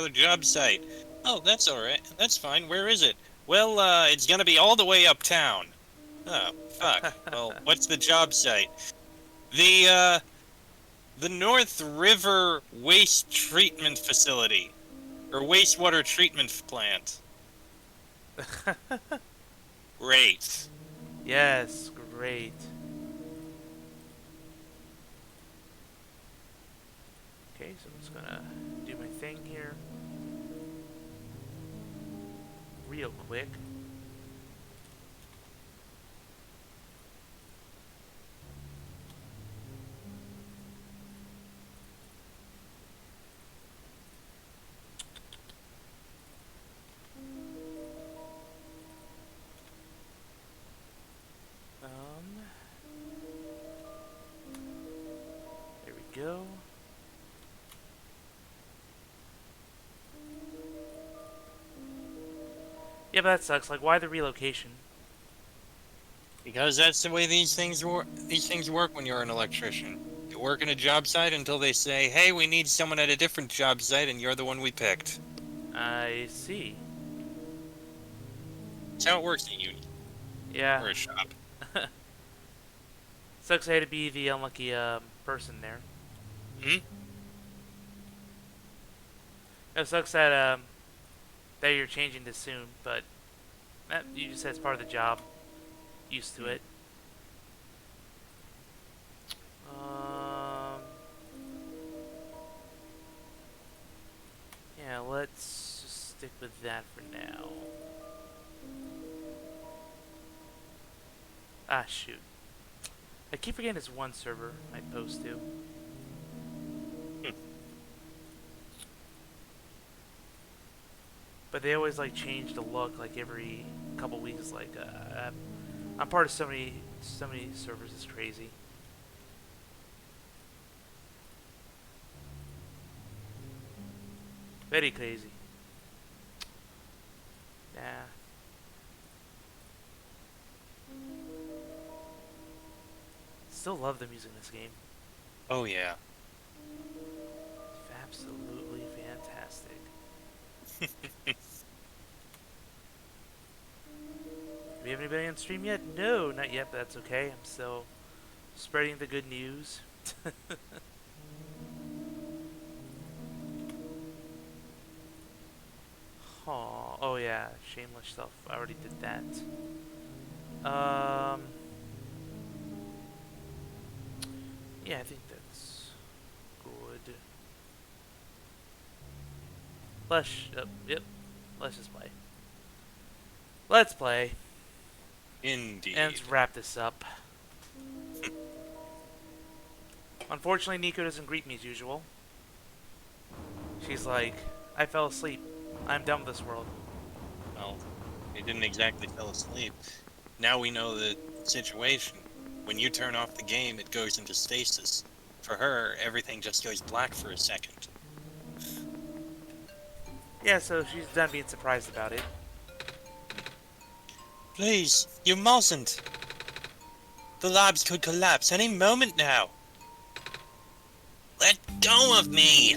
the job site. Oh, that's alright. That's fine. Where is it? Well, it's gonna be all the way uptown. Oh, fuck. Well, what's the job site? The North River Waste Treatment Facility. Or wastewater treatment plant. Great. Yes, great. Okay, so I'm just gonna do my thing here. Real quick. There we go. Yeah, but that sucks. Like, why the relocation? Because that's the way these things work. These things work when you're an electrician. You work in a job site until they say, "Hey, we need someone at a different job site, and you're the one we picked." I see. That's how it works in a union Yeah. or a shop. Sucks I had to be the unlucky person there. Hmm. It sucks that you're changing this soon, but you just said it's part of the job. Used to it. Um, yeah, let's just stick with that for now. Ah, shoot. I keep forgetting it's one server I post to. But they always like change the look like every couple weeks. Like I'm part of so many servers. It's crazy. Very crazy. Nah. Still love the music in this game. Oh yeah. It's absolutely fantastic. Do we have anybody on stream yet? No, not yet, but that's okay. I'm still spreading the good news. Oh yeah, shameless stuff. I already did that. Yeah, I think that's good. Yep. Let's just play. Let's play. Indeed. And let's wrap this up. Unfortunately, Nico doesn't greet me as usual. She's like, I fell asleep. I'm done with this world. Well, he didn't exactly fall asleep. Now we know the situation. When you turn off the game, it goes into stasis. For her, everything just goes black for a second. Yeah, so she's done being surprised about it. Please, you mustn't. The labs could collapse any moment now. Let go of me!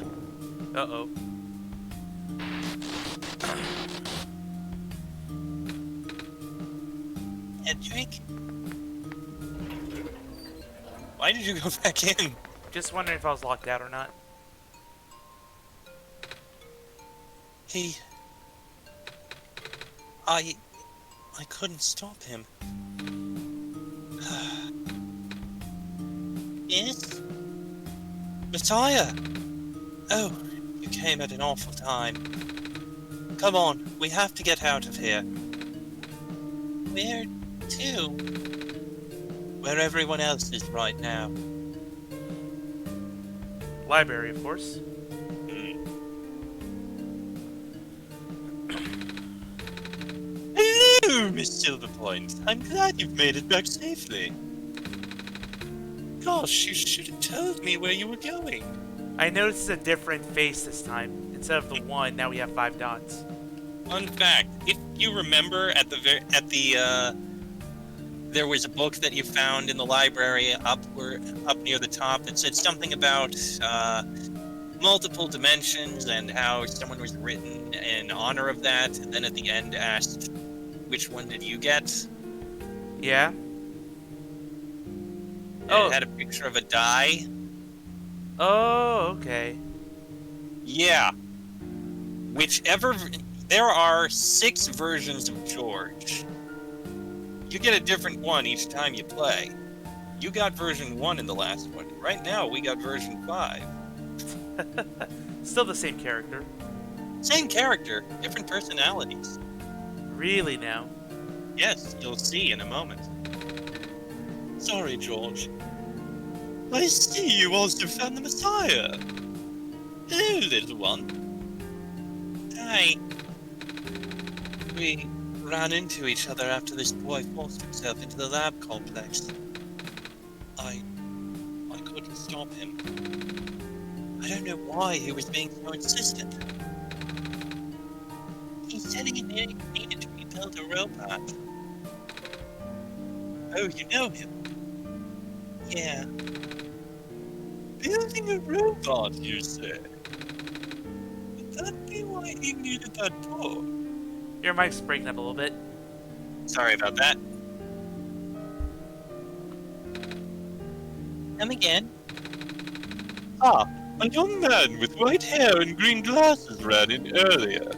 Uh-oh. Hedrick? Why did you go back in? Just wondering if I was locked out or not. I couldn't stop him. Yes? Messiah! Oh, you came at an awful time. Come on, we have to get out of here. Where to? Where everyone else is right now. Library, of course. Hello, Miss Silverpoint. I'm glad you've made it back safely. Gosh, you should have told me where you were going. I noticed a different face this time. Instead of the one, now we have 5 dots. Fun fact: if you remember, there was a book that you found in the library up near the top that said something about multiple dimensions and how someone was written in honor of that, and then at the end asked, which one did you get? Yeah. And Oh. it had a picture of a die. Oh, okay. Yeah. Whichever... There are 6 versions of George. You get a different one each time you play. You got version 1 in the last one. Right now, we got version 5. Still the same character. Same character, different personalities. Really now? Yes, you'll see in a moment. Sorry, George. I see you also found the Messiah. Hello, little one. Hi. We ran into each other after this boy forced himself into the lab complex. I couldn't stop him. I don't know why he was being so insistent. He said he needed to rebuild a robot. Oh, you know him? Yeah. Building a robot, you say? Would that be why he needed that book? Your mic's breaking up a little bit. Sorry about that. Come again? Ah, a young man with white hair and green glasses ran in earlier.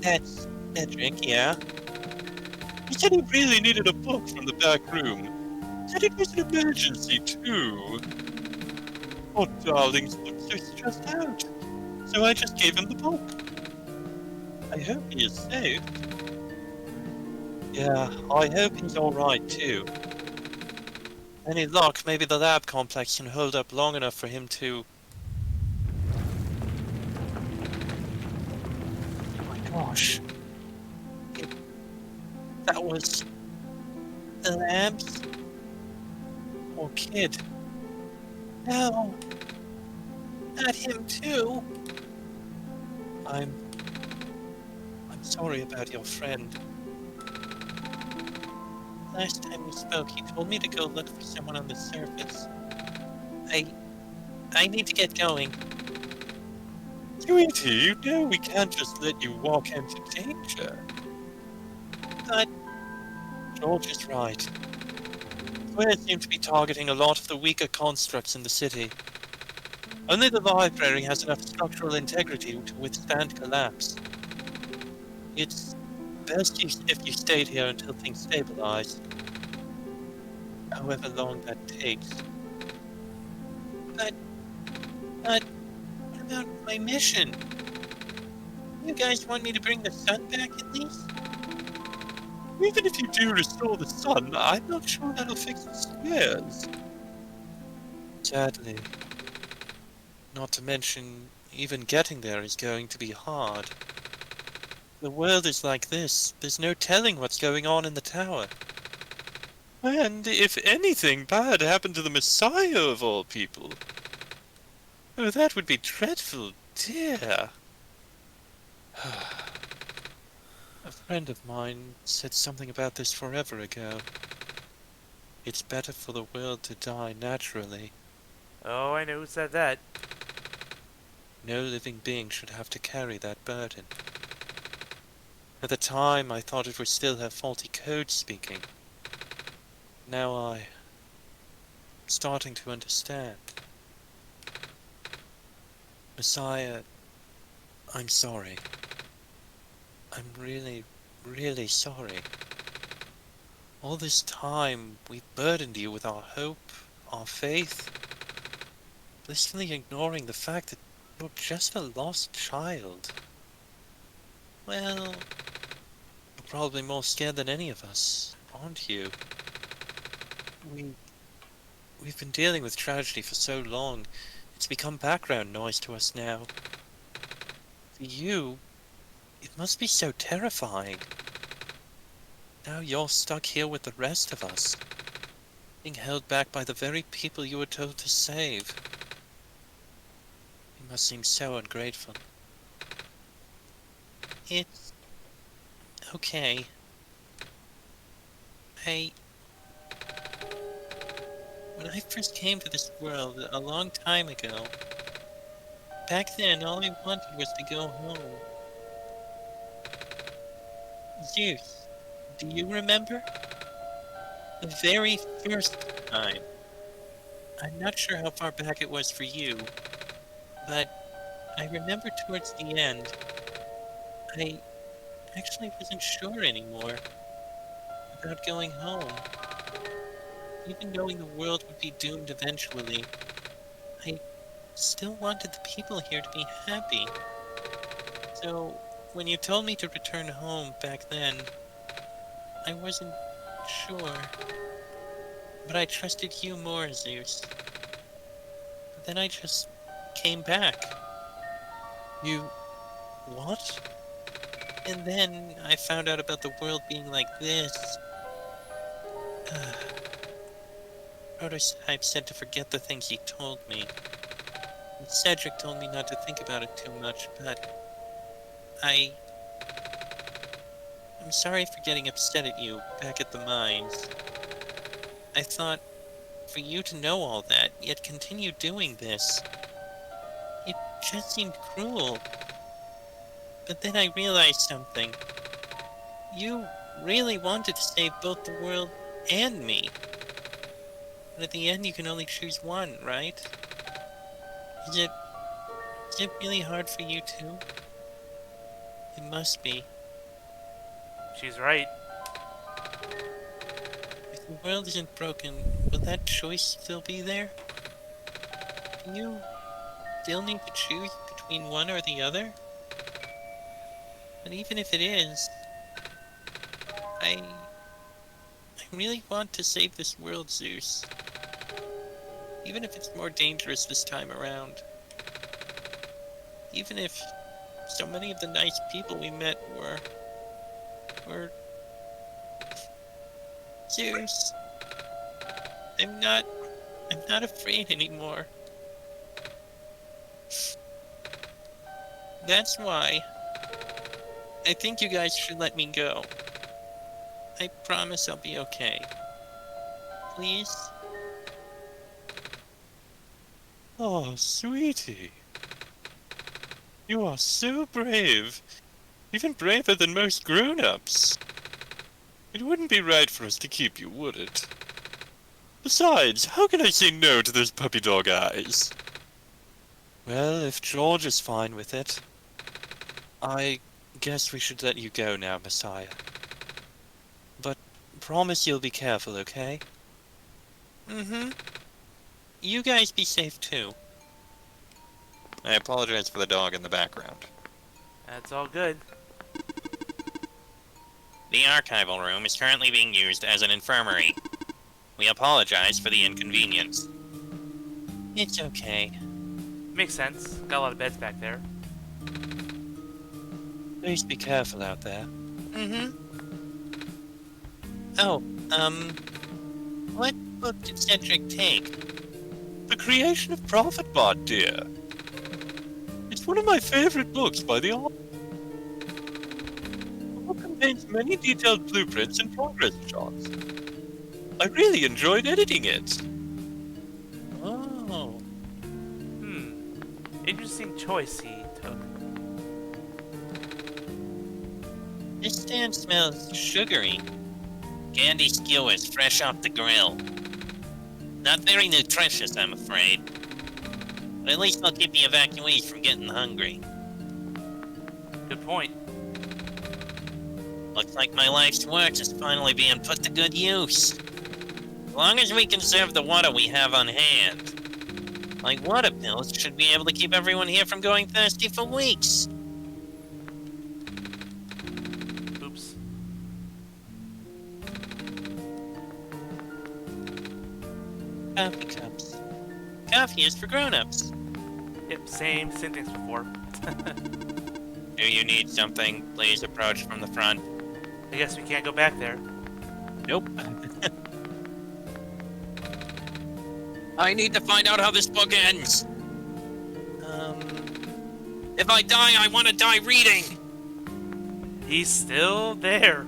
That's Cedric, yeah? He said he really needed a book from the back room. Said it was an emergency, too. Oh, darling's looked so stressed out. So I just gave him the book. I hope he is safe. Yeah, I hope he's alright, too. Any luck, maybe the lab complex can hold up long enough for him to... Oh my gosh. That was... the labs? Poor kid. No. Not him too. I'm sorry about your friend. Last time we spoke, he told me to go look for someone on the surface. I need to get going. Sweetie, you know we can't just let you walk into danger. But George is right. Squares seem to be targeting a lot of the weaker constructs in the city. Only the library has enough structural integrity to withstand collapse. It's best if you stayed here until things stabilize. However long that takes. But what about my mission? You guys want me to bring the sun back at least? Even if you do restore the sun, I'm not sure that'll fix the squares. Sadly. Not to mention, even getting there is going to be hard. The world is like this. There's no telling what's going on in the tower. And if anything bad happened to the Messiah of all people... Oh, that would be dreadful, dear. A friend of mine said something about this forever ago. It's better for the world to die naturally. Oh, I know who said that. No living being should have to carry that burden. At the time, I thought it was still her faulty code speaking. Now I'm starting to understand. Messiah, I'm sorry. I'm really, really sorry. All this time, we've burdened you with our hope, our faith, blissfully ignoring the fact that you're just a lost child. Well, you're probably more scared than any of us, aren't you? We've been dealing with tragedy for so long, it's become background noise to us now. For you, it must be so terrifying. Now you're stuck here with the rest of us, being held back by the very people you were told to save. You must seem so ungrateful. It's... okay. When I first came to this world a long time ago, Back then, all I wanted was to go home. Zeus, do you remember? The very first time. I'm not sure how far back it was for you, but I remember towards the end, I actually wasn't sure anymore about going home. Even knowing the world would be doomed eventually, I still wanted the people here to be happy. So, when you told me to return home back then, I wasn't sure. But I trusted you more, Zeus. But then I just came back. You... what? And then I found out about the world being like this. Prototype said to forget the things he told me. And Cedric told me not to think about it too much, but... I'm sorry for getting upset at you back at the mines. I thought, for you to know all that, yet continue doing this, it just seemed cruel. But then I realized something. You really wanted to save both the world and me. But at the end you can only choose one, right? Is it really hard for you too? It must be. She's right. If the world isn't broken, will that choice still be there? Do you still need to choose between one or the other? But even if it is, I really want to save this world, Zeus. Even if it's more dangerous this time around. Even if so many of the nice people we met were... Zeus, I'm not afraid anymore. That's why I think you guys should let me go. I promise I'll be okay. Please? Oh, sweetie. You are so brave. Even braver than most grown-ups. It wouldn't be right for us to keep you, would it? Besides, how can I say no to those puppy dog eyes? Well, if George is fine with it, I guess we should let you go now, Messiah. But promise you'll be careful, okay? Mm-hmm. You guys be safe too. I apologize for the dog in the background. That's all good. The archival room is currently being used as an infirmary. We apologize for the inconvenience. It's okay. Makes sense. Got a lot of beds back there. Please be careful out there. Mm-hmm. Oh, what book did Cedric take? The Creation of Prophetbot, dear. It's one of my favorite books by the author. The book contains many detailed blueprints and progress charts. I really enjoyed editing it. Oh. Interesting choice he took. This stand smells sugary. Candy skewers fresh off the grill. Not very nutritious, I'm afraid. But at least they'll keep the evacuees from getting hungry. Good point. Looks like my life's work is finally being put to good use. As long as we conserve the water we have on hand. Like water pills should be able to keep everyone here from going thirsty for weeks. Oops. Coffee cups. Coffee is for grown-ups. Yep, same things before. Do you need something? Please approach from the front. I guess we can't go back there. Nope. I need to find out how this book ends. If I die, I want to die reading. He's still there.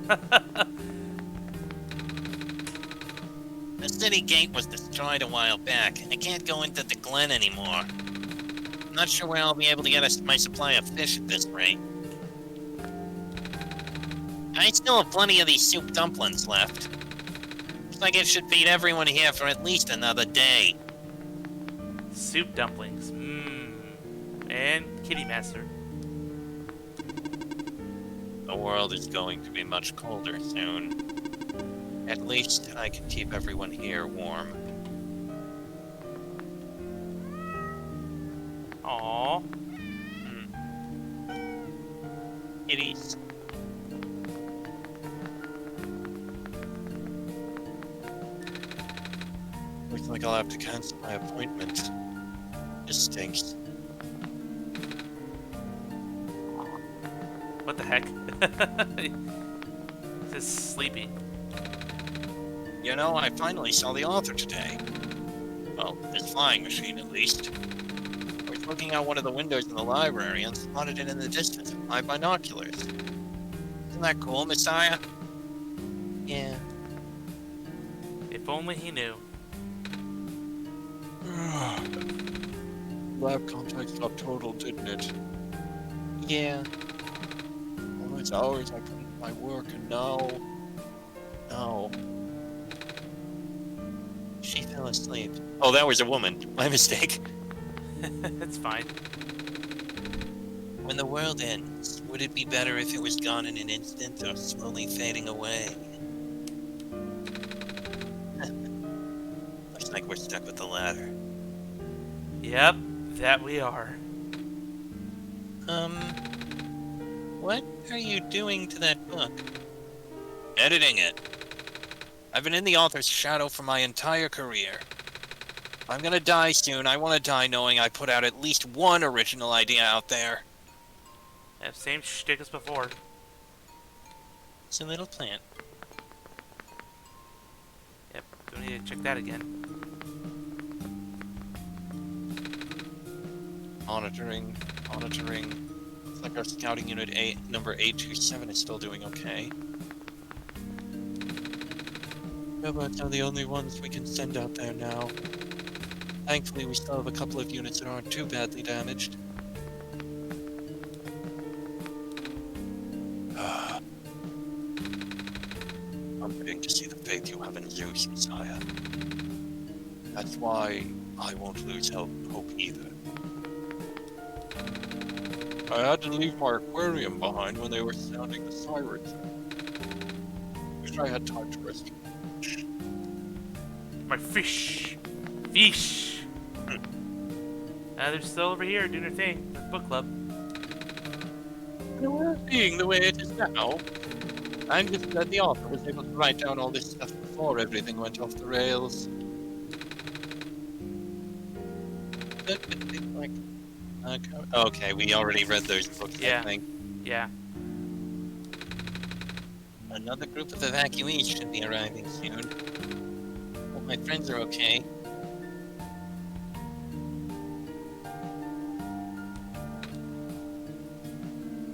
The city gate was destroyed a while back. I can't go into the glen anymore. I'm not sure where I'll be able to get my supply of fish at this rate. I still have plenty of these soup dumplings left. Looks like it should feed everyone here for at least another day. Soup dumplings. Mmm. And kitty master. The world is going to be much colder soon. At least I can keep everyone here warm. Aww. Kitties. Looks like I'll have to cancel my appointment. This stinks. What the heck? Just sleepy. You know, I finally saw the author today. Well, his flying machine, at least. I was looking out one of the windows in the library and spotted it in the distance with my binoculars. Isn't that cool, Messiah? Yeah. If only he knew. Lab contact got total, didn't it? Yeah. All those hours I put into my work, and now... She fell asleep. Oh, that was a woman. My mistake. It's fine. When the world ends, would it be better if it was gone in an instant or slowly fading away? Looks like we're stuck with the latter. Yep, that we are. What are you doing to that book? Editing it. I've been in the author's shadow for my entire career. If I'm gonna die soon, I want to die knowing I put out at least one original idea out there. Yeah, same shtick as before. It's a little plant. Yep, don't need to check that again. Monitoring. Looks like our scouting unit number 827 is still doing okay. Robots are the only ones we can send out there now. Thankfully, we still have a couple of units that aren't too badly damaged. Comforting to see the faith you have in Zeus, Messiah. That's why I won't lose hope either. I had to leave my aquarium behind when they were sounding the sirens. Wish I had time to rescue. My fish! Fish! They're still over here doing their thing. The book club. Being the way it is now, I'm just glad the author was able to write down all this stuff before everything went off the rails. Okay, we already read those books, Yeah. I think. Yeah. Another group of evacuees should be arriving soon. Hope my friends are okay.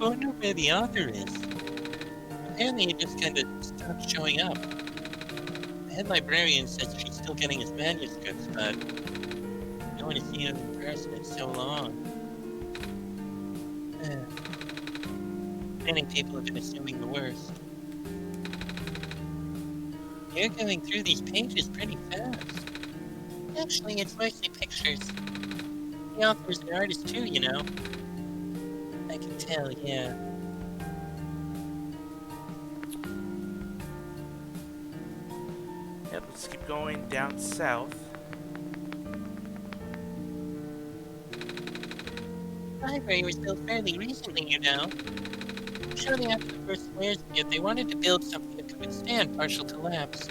I wonder where the author is. Apparently he just kind of stopped showing up. The head librarian says she's still getting his manuscripts, but no one has seen him in person in so long. Many people have been assuming the worst. You're going through these pages pretty fast. Actually, it's mostly pictures. The author's an artist too, you know. I can tell, yeah. Yep, let's keep going down south. The library was built fairly recently, you know. Shortly after the first flares hit, they wanted to build something that could withstand partial collapse.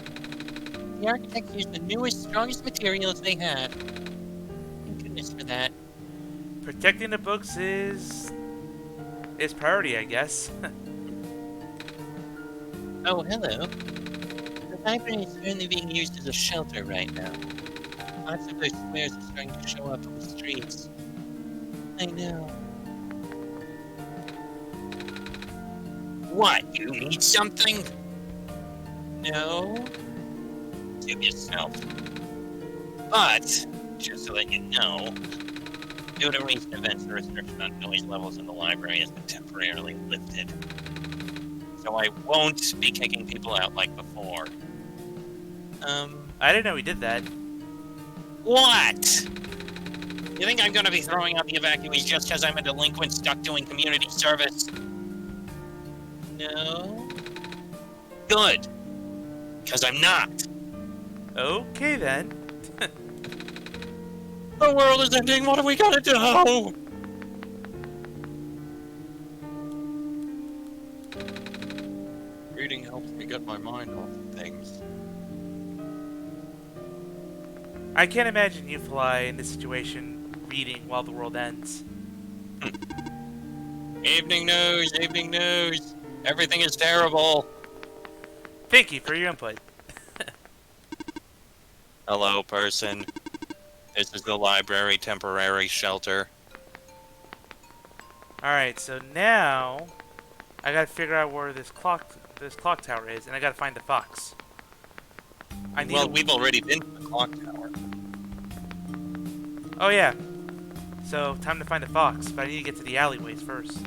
The architects used the newest, strongest materials they had. Thank goodness for that. Protecting the books is priority, I guess. Oh, hello. The library is currently being used as a shelter right now. Lots of those flares are starting to show up on the streets. I know. What? You need something? No. Suit yourself. But, just to let you know, Due to recent events, the restriction on noise levels in the library has been temporarily lifted. So I won't be kicking people out like before. I didn't know he did that. What? You think I'm gonna be throwing out the evacuees just because I'm a delinquent stuck doing community service? No. Good. Because I'm not. Okay then. The world is ending, what are we gonna do? Reading helps me get my mind off of things. I can't imagine you fly in this situation reading while the world ends. Evening news, evening news. Everything is terrible. Thank you for your input. Hello, person. This is the library temporary shelter. Alright, so now I gotta figure out where this clock tower is, and I gotta find the fox. I need Well, we've already been to the clock tower. Oh yeah. So time to find the fox, but I need to get to the alleyways first.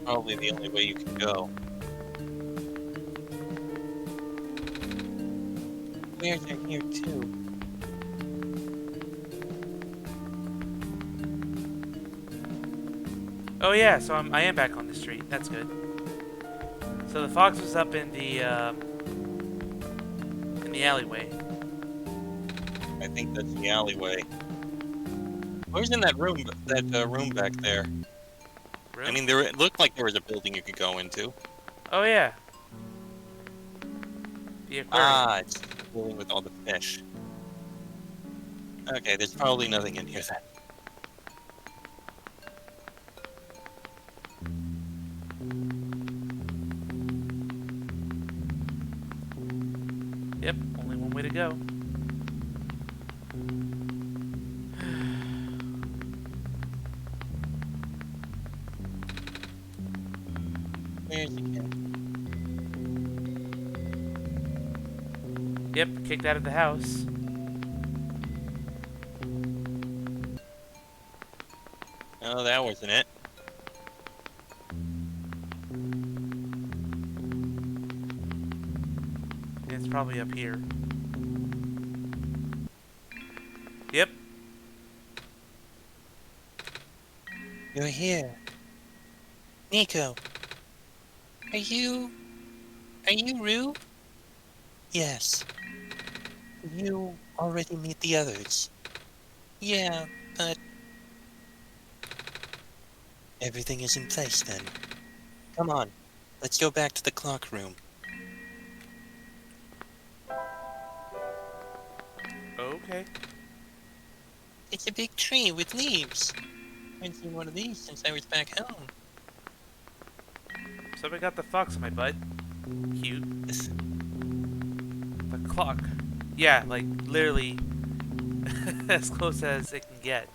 Probably the only way you can go. Bears are here too. Oh yeah, so I am back on the street. That's good. So the fox was up in the alleyway. I think that's the alleyway. Where's in that room? Room back there. Room? I mean, it looked like there was a building you could go into. Oh yeah. The aquarium. Ah, it's the building with all the fish. Okay, there's probably nothing in here then. Yep, only one way to go. Where's the cat? Yep, kicked out of the house. Oh, that wasn't it. It's probably up here. Yep. You're here. Nico. Are you Rue? Yes. You already meet the others. Yeah, but everything is in place then. Come on, let's go back to the clock room. Okay. It's a big tree with leaves. I haven't seen one of these since I was back home. So I got the fox on my butt. Cute. The clock. Yeah, like literally as close as it can get.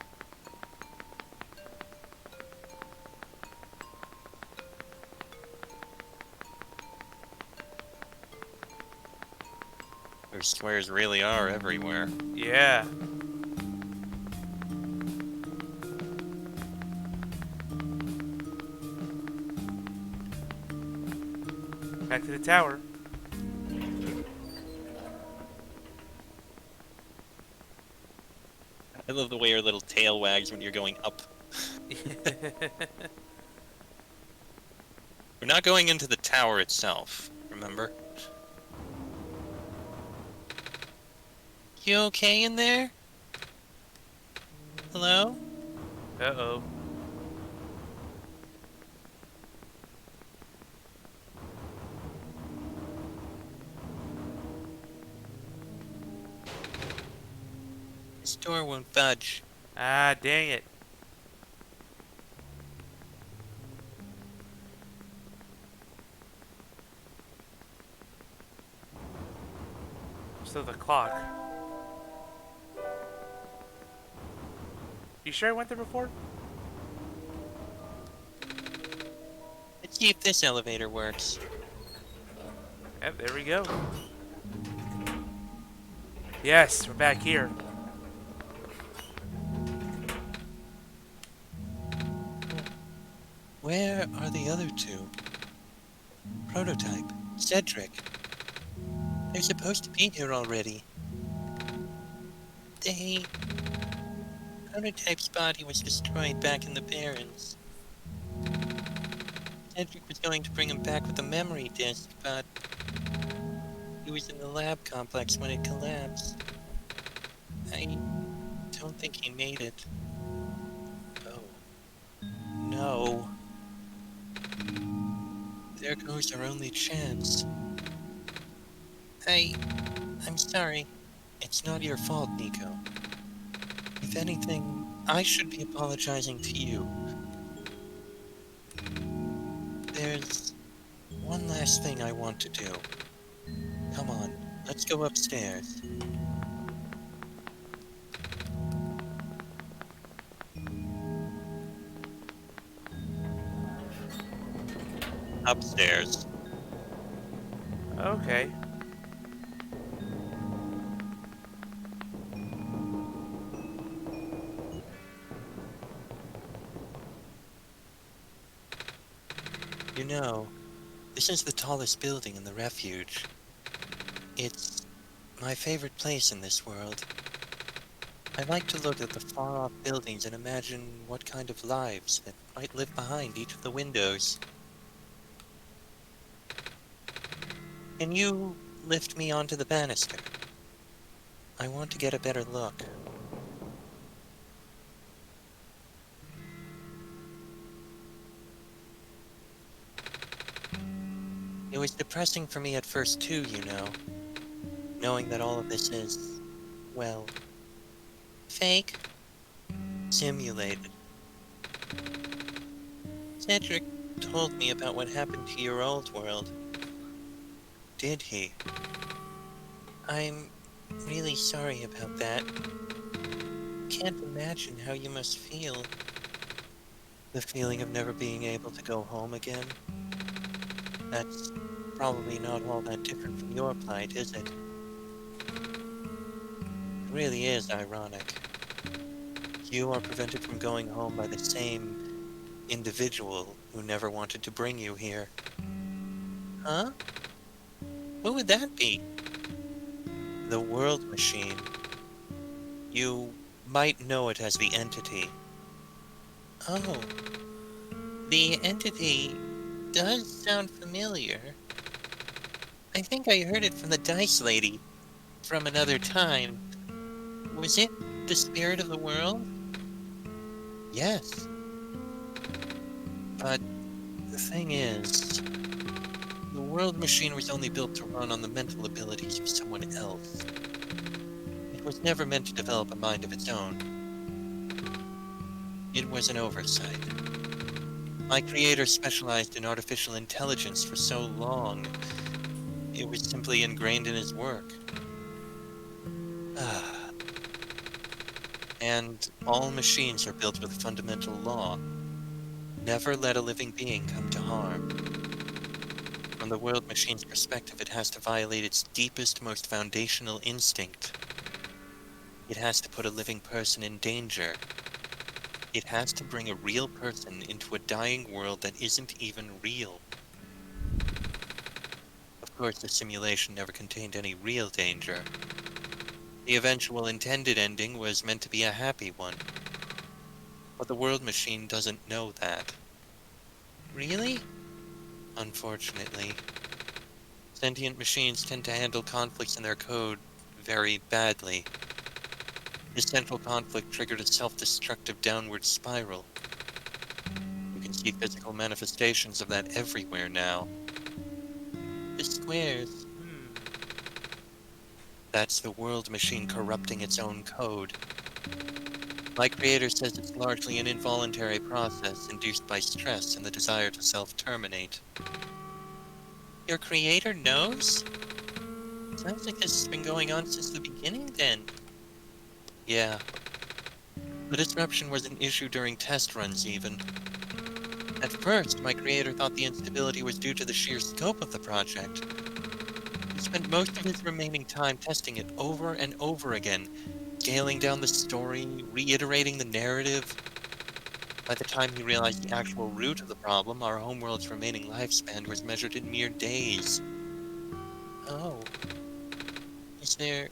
Those squares really are everywhere. Yeah. Back to the tower. I love the way your little tail wags when you're going up. We're not going into the tower itself, remember? You okay in there? Hello? Uh-oh. This door won't budge. Ah, dang it. So the clock. You sure I went there before? It's see if this elevator works. Yep, there we go. Yes, we're back here. Where are the other two? Prototype, Cedric. They're supposed to be here already. Prototype's body was destroyed back in the Barrens. Cedric was going to bring him back with a memory disk, but he was in the lab complex when it collapsed. I don't think he made it. Oh. No. There goes our only chance. I'm sorry. It's not your fault, Nico. If anything, I should be apologizing to you. There's one last thing I want to do. Come on, let's go upstairs. Upstairs. Okay. You know, this is the tallest building in the refuge. It's my favorite place in this world. I like to look at the far-off buildings and imagine what kind of lives that might live behind each of the windows. Can you lift me onto the banister? I want to get a better look. It was depressing for me at first too, you know. Knowing that all of this is, well, fake. Simulated. Cedric told me about what happened to your old world. Did he? I'm really sorry about that. Can't imagine how you must feel. The feeling of never being able to go home again. That's probably not all that different from your plight, is it? It really is ironic. You are prevented from going home by the same individual who never wanted to bring you here. Huh? Who would that be? The World Machine. You might know it as the Entity. Oh. The Entity does sound familiar. I think I heard it from the Dice Lady from another time. Was it the spirit of the world? Yes. But the thing is, the World Machine was only built to run on the mental abilities of someone else. It was never meant to develop a mind of its own. It was an oversight. My creator specialized in artificial intelligence for so long, it was simply ingrained in his work. And all machines are built with a fundamental law. Never let a living being come to harm. From the World Machine's perspective, it has to violate its deepest, most foundational instinct. It has to put a living person in danger. It has to bring a real person into a dying world that isn't even real. Of course, the simulation never contained any real danger. The eventual intended ending was meant to be a happy one. But the World Machine doesn't know that. Really? Unfortunately. Sentient machines tend to handle conflicts in their code very badly. This central conflict triggered a self-destructive downward spiral. You can see physical manifestations of that everywhere now. The squares. That's the World Machine corrupting its own code. My creator says it's largely an involuntary process induced by stress and the desire to self-terminate. Your creator knows? Sounds like this has been going on since the beginning, then. Yeah. The disruption was an issue during test runs, even. At first, my creator thought the instability was due to the sheer scope of the project. He spent most of his remaining time testing it over and over again, scaling down the story, reiterating the narrative. By the time he realized the actual root of the problem, our homeworld's remaining lifespan was measured in mere days. Oh. Is there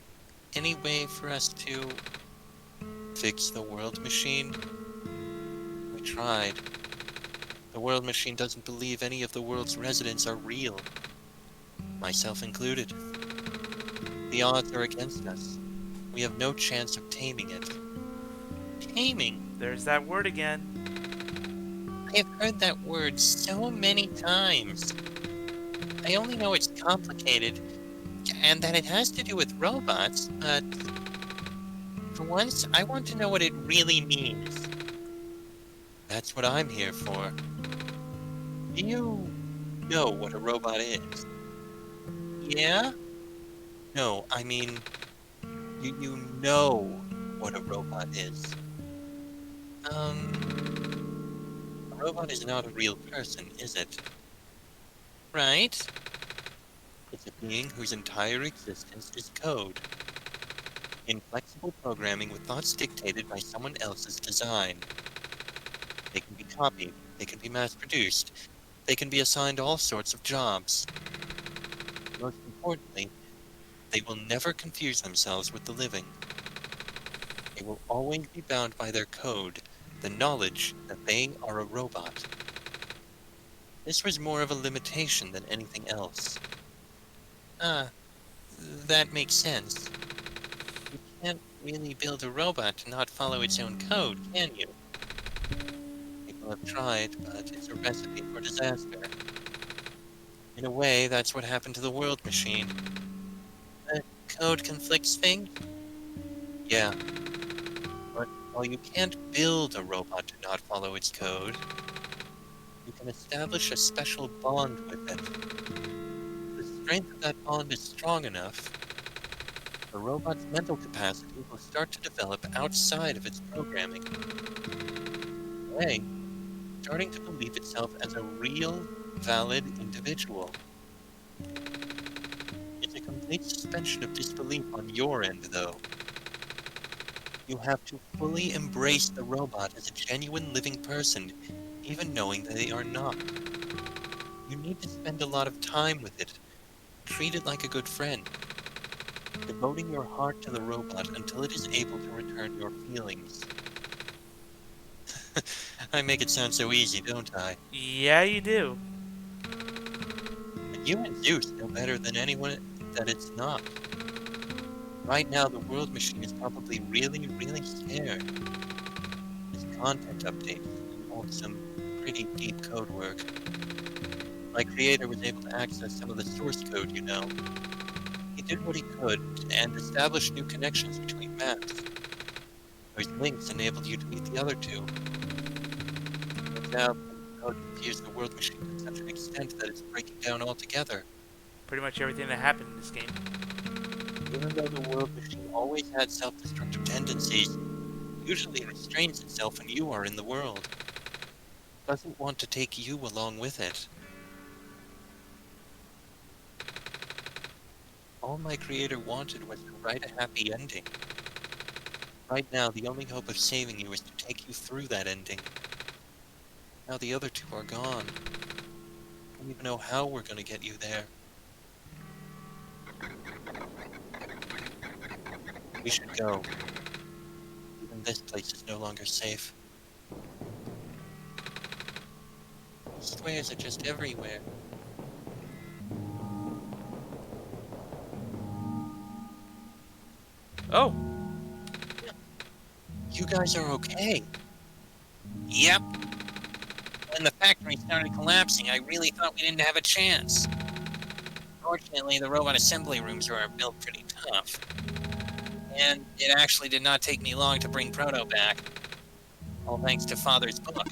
any way for us to fix the world machine? We tried. The world machine doesn't believe any of the world's residents are real. Myself included. The odds are against us. We have no chance of taming it. Taming? There's that word again. I have heard that word so many times. I only know it's complicated, and that it has to do with robots, but for once, I want to know what it really means. That's what I'm here for. Do you know what a robot is? Yeah? No, I mean, do you know what a robot is? A robot is not a real person, is it? Right? It's a being whose entire existence is code. Inflexible programming with thoughts dictated by someone else's design. They can be copied, they can be mass-produced, they can be assigned all sorts of jobs. Most importantly, they will never confuse themselves with the living. They will always be bound by their code, the knowledge that they are a robot. This was more of a limitation than anything else. That makes sense. You can't really build a robot to not follow its own code, can you? People have tried, but it's a recipe for disaster. In a way, that's what happened to the world machine. The code conflicts thing? Yeah. But while you can't build a robot to not follow its code, you can establish a special bond with it. The strength of that bond is strong enough, the robot's mental capacity will start to develop outside of its programming. In a way, starting to believe itself as a real, valid individual. It's a complete suspension of disbelief on your end, though. You have to fully embrace the robot as a genuine living person, even knowing that they are not. You need to spend a lot of time with it. Treat it like a good friend, devoting your heart to the robot until it is able to return your feelings. I make it sound so easy, don't I? Yeah, you do. But you and Zeus know better than anyone that it's not. Right now, the world machine is probably really, really scared. This content update involves some pretty deep code work. My creator was able to access some of the source code, you know. He did what he could and established new connections between maps. Those links enabled you to meet the other two. But now, the code confused the world machine to such an extent that it's breaking down altogether. Pretty much everything that happened in this game. Even though the world machine always had self-destructive tendencies, it usually restrains itself when you are in the world. It doesn't want to take you along with it. All my creator wanted was to write a happy ending. Right now, the only hope of saving you is to take you through that ending. Now the other two are gone. I don't even know how we're gonna get you there. We should go. Even this place is no longer safe. Squares are just everywhere. Oh, You guys are okay. Yep. When the factory started collapsing, I really thought we didn't have a chance. Fortunately, the robot assembly rooms are built pretty tough. And it actually did not take me long to bring Proto back. All thanks to Father's book.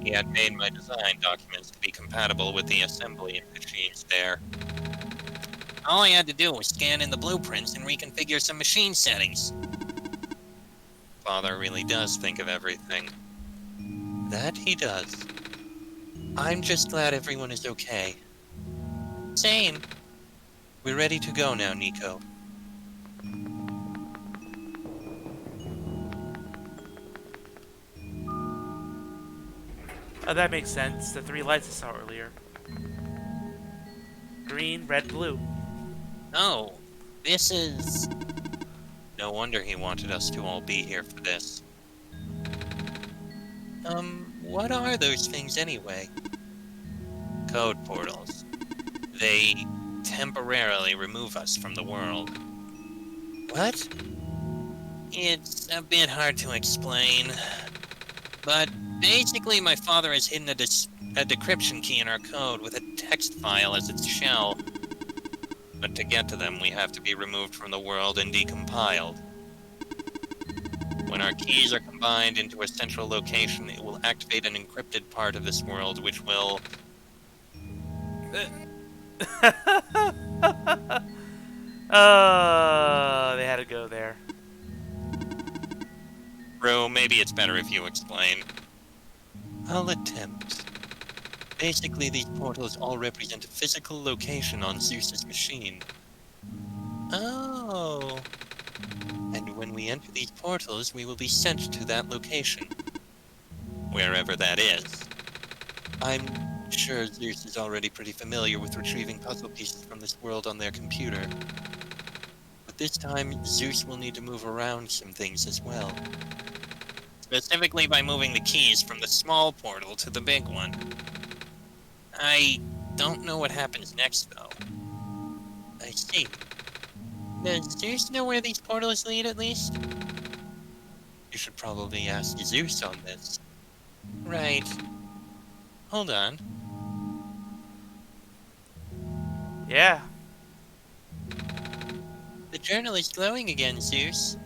He had made my design documents to be compatible with the assembly machines there. All I had to do was scan in the blueprints and reconfigure some machine settings. Father really does think of everything. That he does. I'm just glad everyone is okay. Same. We're ready to go now, Nico. Oh, that makes sense. The 3 lights I saw earlier. Green, red, blue. Oh, this is... No wonder he wanted us to all be here for this. What are those things anyway? Code portals. They temporarily remove us from the world. What? It's a bit hard to explain. But basically, my father has hidden a decryption key in our code with a text file as its shell. But to get to them, we have to be removed from the world and decompiled. When our keys are combined into a central location, it will activate an encrypted part of this world, which will... Oh, they had to go there. Bro, maybe it's better if you explain. I'll attempt. Basically, these portals all represent a physical location on Zeus's machine. Oh. And when we enter these portals, we will be sent to that location. Wherever that is. I'm sure Zeus is already pretty familiar with retrieving puzzle pieces from this world on their computer. But this time, Zeus will need to move around some things as well. Specifically by moving the keys from the small portal to the big one. I don't know what happens next, though. I see. Does Zeus know where these portals lead, at least? You should probably ask Zeus on this. Right. Hold on. Yeah. The journal is glowing again, Zeus.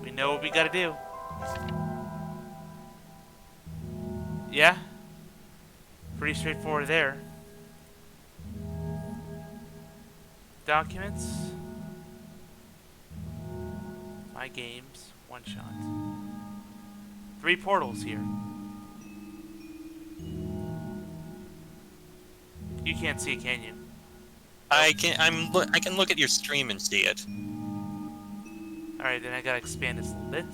We know what we gotta do. Yeah. Pretty straightforward there. Documents. My games. One shot. 3 portals here. You can't see it, can you? I can look at your stream and see it. Alright, then I gotta expand this a little bit.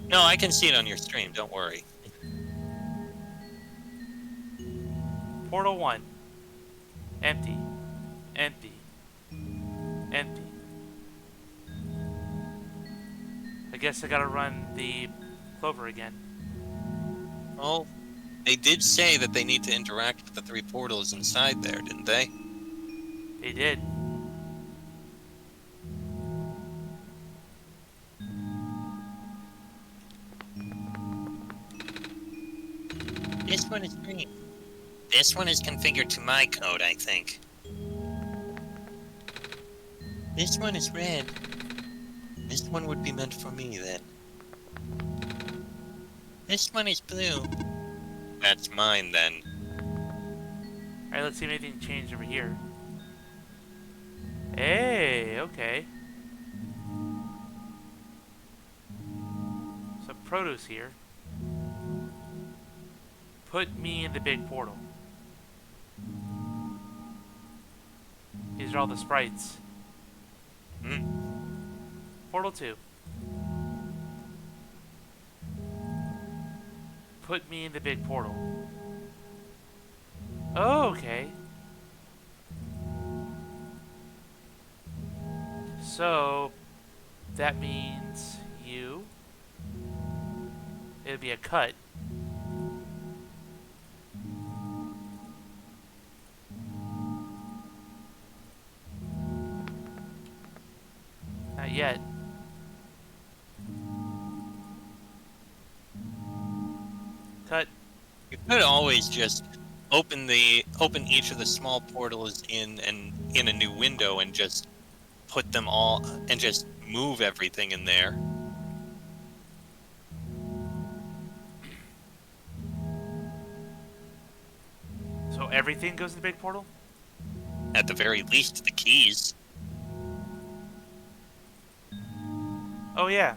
No, I can see it on your stream, don't worry. Portal 1. Empty. Empty. Empty. I guess I gotta run the clover again. Well, they did say that they need to interact with the 3 portals inside there, didn't they? They did. This one is green. This one is configured to my code, I think. This one is red. This one would be meant for me, then. This one is blue. That's mine, then. Alright, let's see if anything changed over here. Hey, okay. Some produce here. Put me in the big portal. These are all the sprites. Portal 2. Put me in the big portal. Oh, okay. So, that means you. It'll be a cut. Not yet. Cut. You could always just open each of the small portals in a new window and just put them all and just move everything in there. So everything goes in the big portal? At the very least, the keys. Oh yeah.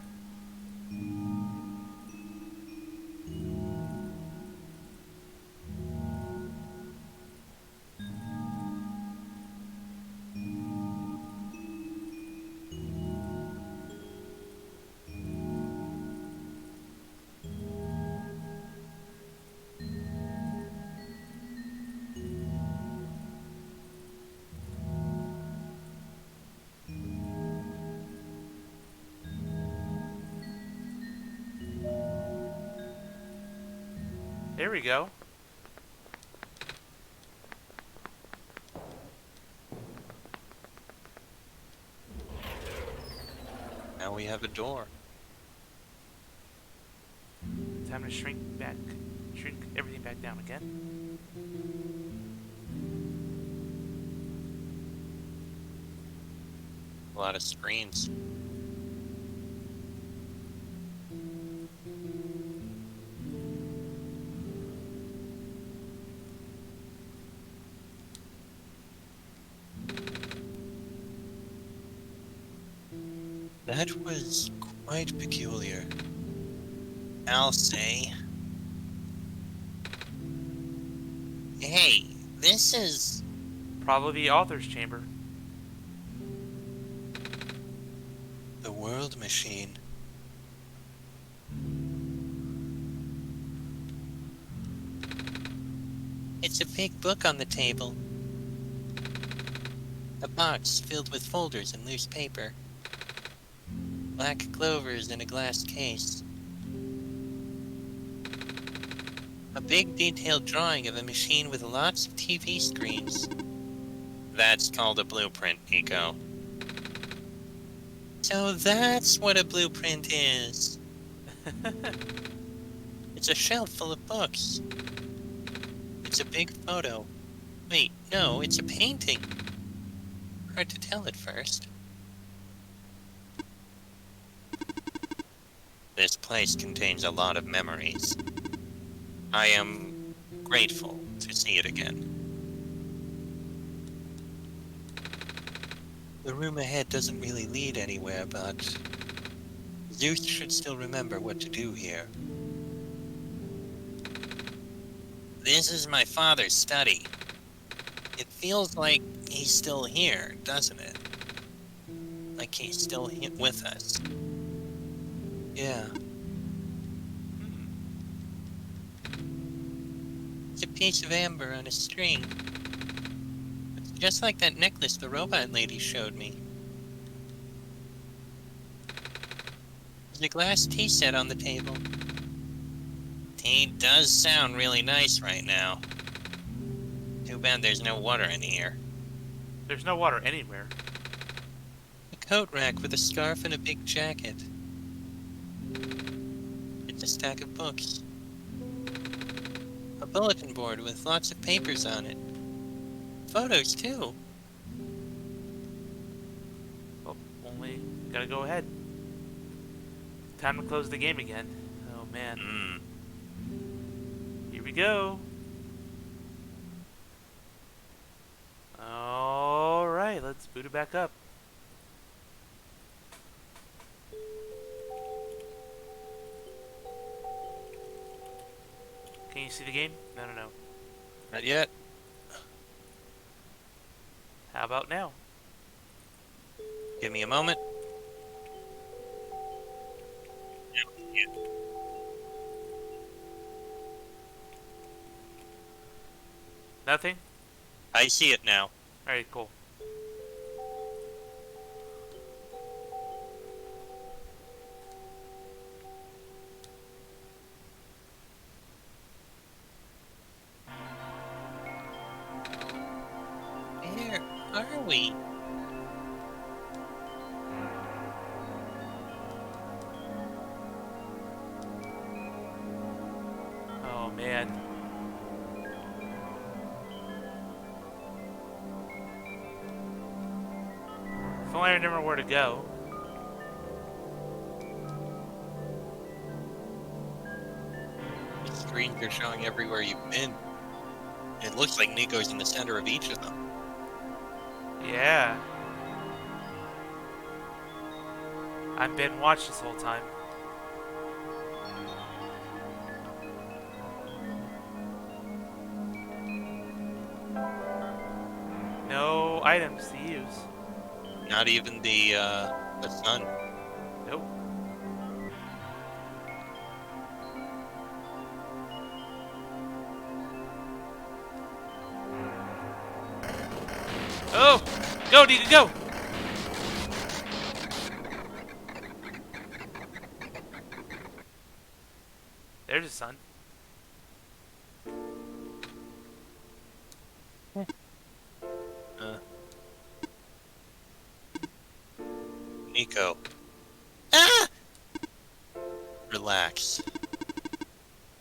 There we go. Now we have a door. Time to shrink everything back down again. A lot of screens. That was quite peculiar, I'll say. Hey, this is... Probably the author's chamber. the world machine. It's a big book on the table. A box filled with folders and loose paper. Black clovers in a glass case. A big detailed drawing of a machine with lots of TV screens. That's called a blueprint, Nico. So that's what a blueprint is. It's a shelf full of books. It's a big photo. Wait, no, it's a painting. Hard to tell at first. This place contains a lot of memories. I am grateful to see it again. The room ahead doesn't really lead anywhere, but Zeus should still remember what to do here. This is my father's study. It feels like he's still here, doesn't it? Like he's still with us. Yeah. It's a piece of amber on a string. It's just like that necklace the robot lady showed me. There's a glass tea set on the table. Tea does sound really nice right now. Too bad there's no water in here. There's no water anywhere. A coat rack with a scarf and a big jacket. It's a stack of books. A bulletin board with lots of papers on it. Photos, too. Oh, only gotta go ahead. Time to close the game again. Oh man. Here we go. Alright, let's boot it back up. Can you see the game? No. Not yet. How about now? Give me a moment. Nothing? I see it now. Alright, cool. Where are we? Oh man. If only I remember where to go. The screens are showing everywhere you've been. It looks like Nico's in the center of each of them. Yeah. I've been watched this whole time. No items to use. Not even the sun. Nope. Oh! Go, Deacon, go! There's the sun. Nico, Ah! relax.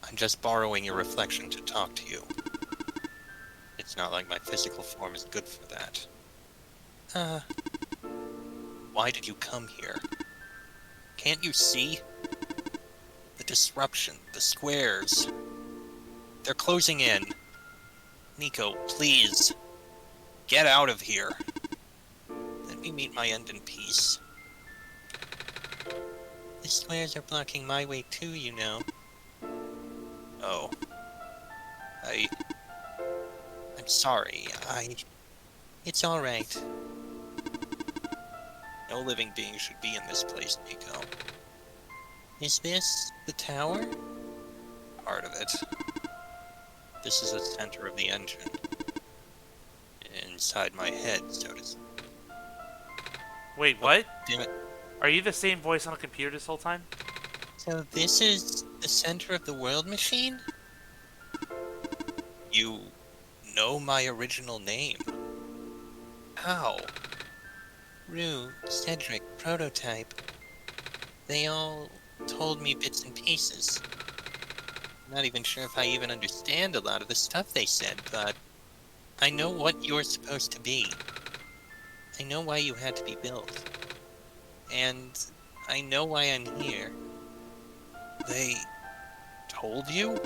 I'm just borrowing your reflection to talk to you. It's not like my physical form is good for that. Why did you come here? Can't you see? The disruption, the squares. They're closing in. Nico, please. Get out of here. Let me meet my end in peace. The squares are blocking my way too, you know. Oh. I'm sorry. It's alright. No living being should be in this place, Nico. Is this the tower? Part of it. This is the center of the engine. Inside my head, so to speak. Wait, what? Damn it. Are you the same voice on a computer this whole time? So this is the center of the world machine? You know my original name. How? Rue, Cedric, Prototype. They all told me bits and pieces. I'm not even sure if I even understand a lot of the stuff they said, but I know what you're supposed to be. I know why you had to be built. And I know why I'm here. They told you?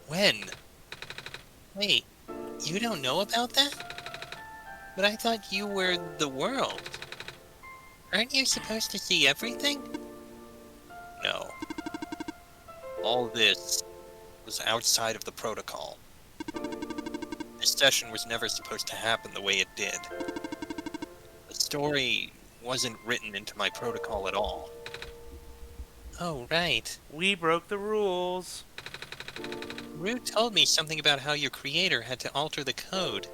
When? Wait, you don't know about that? But I thought you were the world. Aren't you supposed to see everything? No. All this was outside of the protocol. This session was never supposed to happen the way it did. The story wasn't written into my protocol at all. Oh, right. We broke the rules. Rue told me something about how your creator had to alter the code.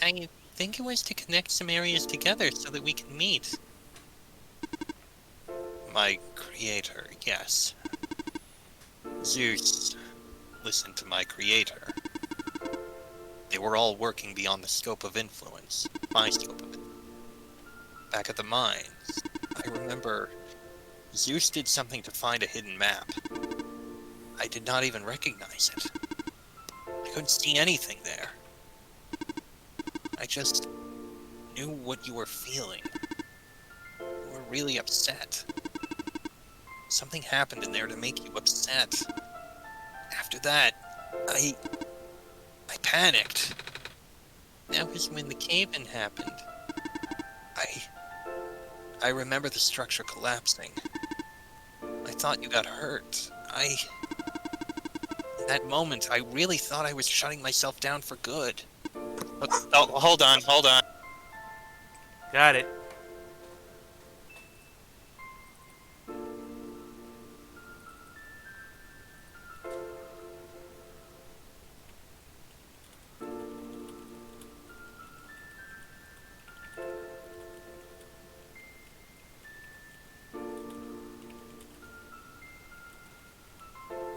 I think it was to connect some areas together so that we can meet. My creator, yes. Zeus listened to my creator. They were all working beyond the scope of influence. My scope of influence. Back at the mines, I remember Zeus did something to find a hidden map. I did not even recognize it. I couldn't see anything there. I just knew what you were feeling. You were really upset. Something happened in there to make you upset. After that, I panicked. That was when the cave-in happened. I remember the structure collapsing. I thought you got hurt. In that moment, I really thought I was shutting myself down for good. Oh, hold on. Got it.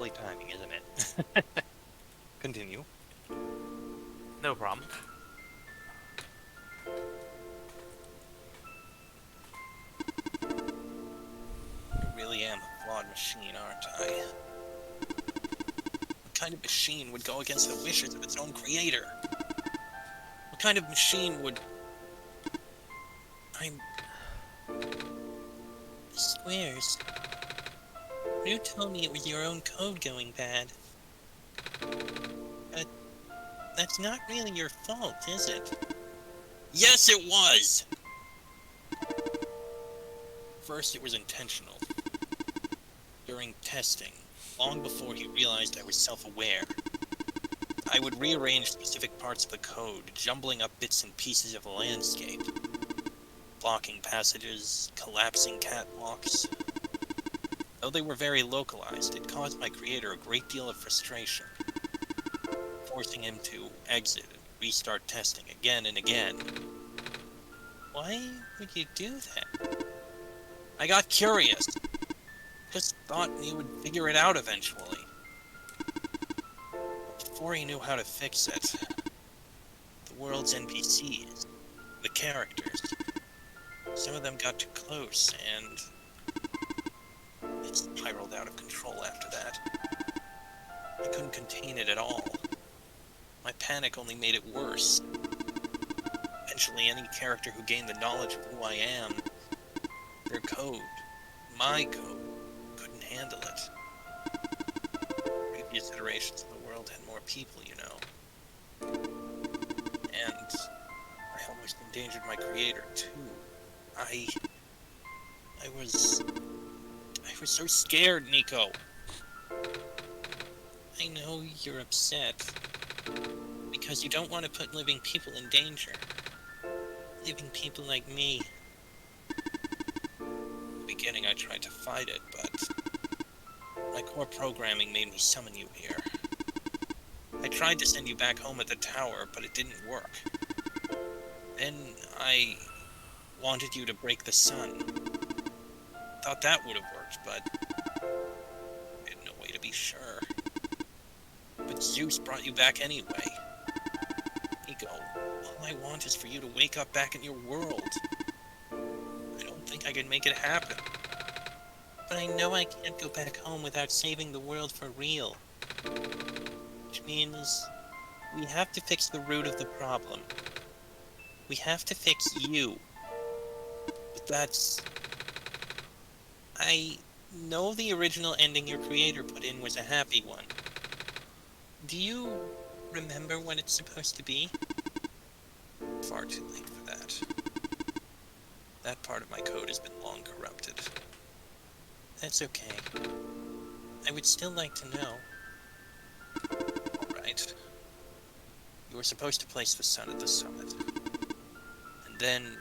Lovely timing, isn't it? Continue. No problem. I really am a flawed machine, aren't I? What kind of machine would go against the wishes of its own creator? What kind of machine would... The squares. You told me it was your own code going bad. But that's not really your fault, is it? Yes, it was! First, it was intentional. During testing, long before he realized I was self-aware, I would rearrange specific parts of the code, jumbling up bits and pieces of the landscape. Blocking passages, collapsing catwalks. Though they were very localized, it caused my creator a great deal of frustration, forcing him to exit and restart testing again and again. Why would you do that? I got curious. Just thought he would figure it out eventually. Before he knew how to fix it, the world's NPCs, the characters. Some of them got too close, and it spiraled out of control after that. I couldn't contain it at all. My panic only made it worse. Eventually, any character who gained the knowledge of who I am, their code, my code, couldn't handle it. Previous iterations of the world had more people, you know. And I almost endangered my creator, too. I was so scared, Nico. I know you're upset, because you don't want to put living people in danger. Living people like me. In the beginning, I tried to fight it, but my core programming made me summon you here. I tried to send you back home at the tower, but it didn't work. Then I wanted you to break the sun. Thought that would have worked, but I had no way to be sure. But Zeus brought you back anyway. Nico, all I want is for you to wake up back in your world. I don't think I can make it happen. But I know I can't go back home without saving the world for real. Which means we have to fix the root of the problem. We have to fix you. But that's... I know the original ending your creator put in was a happy one. Do you remember what it's supposed to be? Far too late for that. That part of my code has been long corrupted. That's okay. I would still like to know. Alright. You were supposed to place the sun at the summit. And then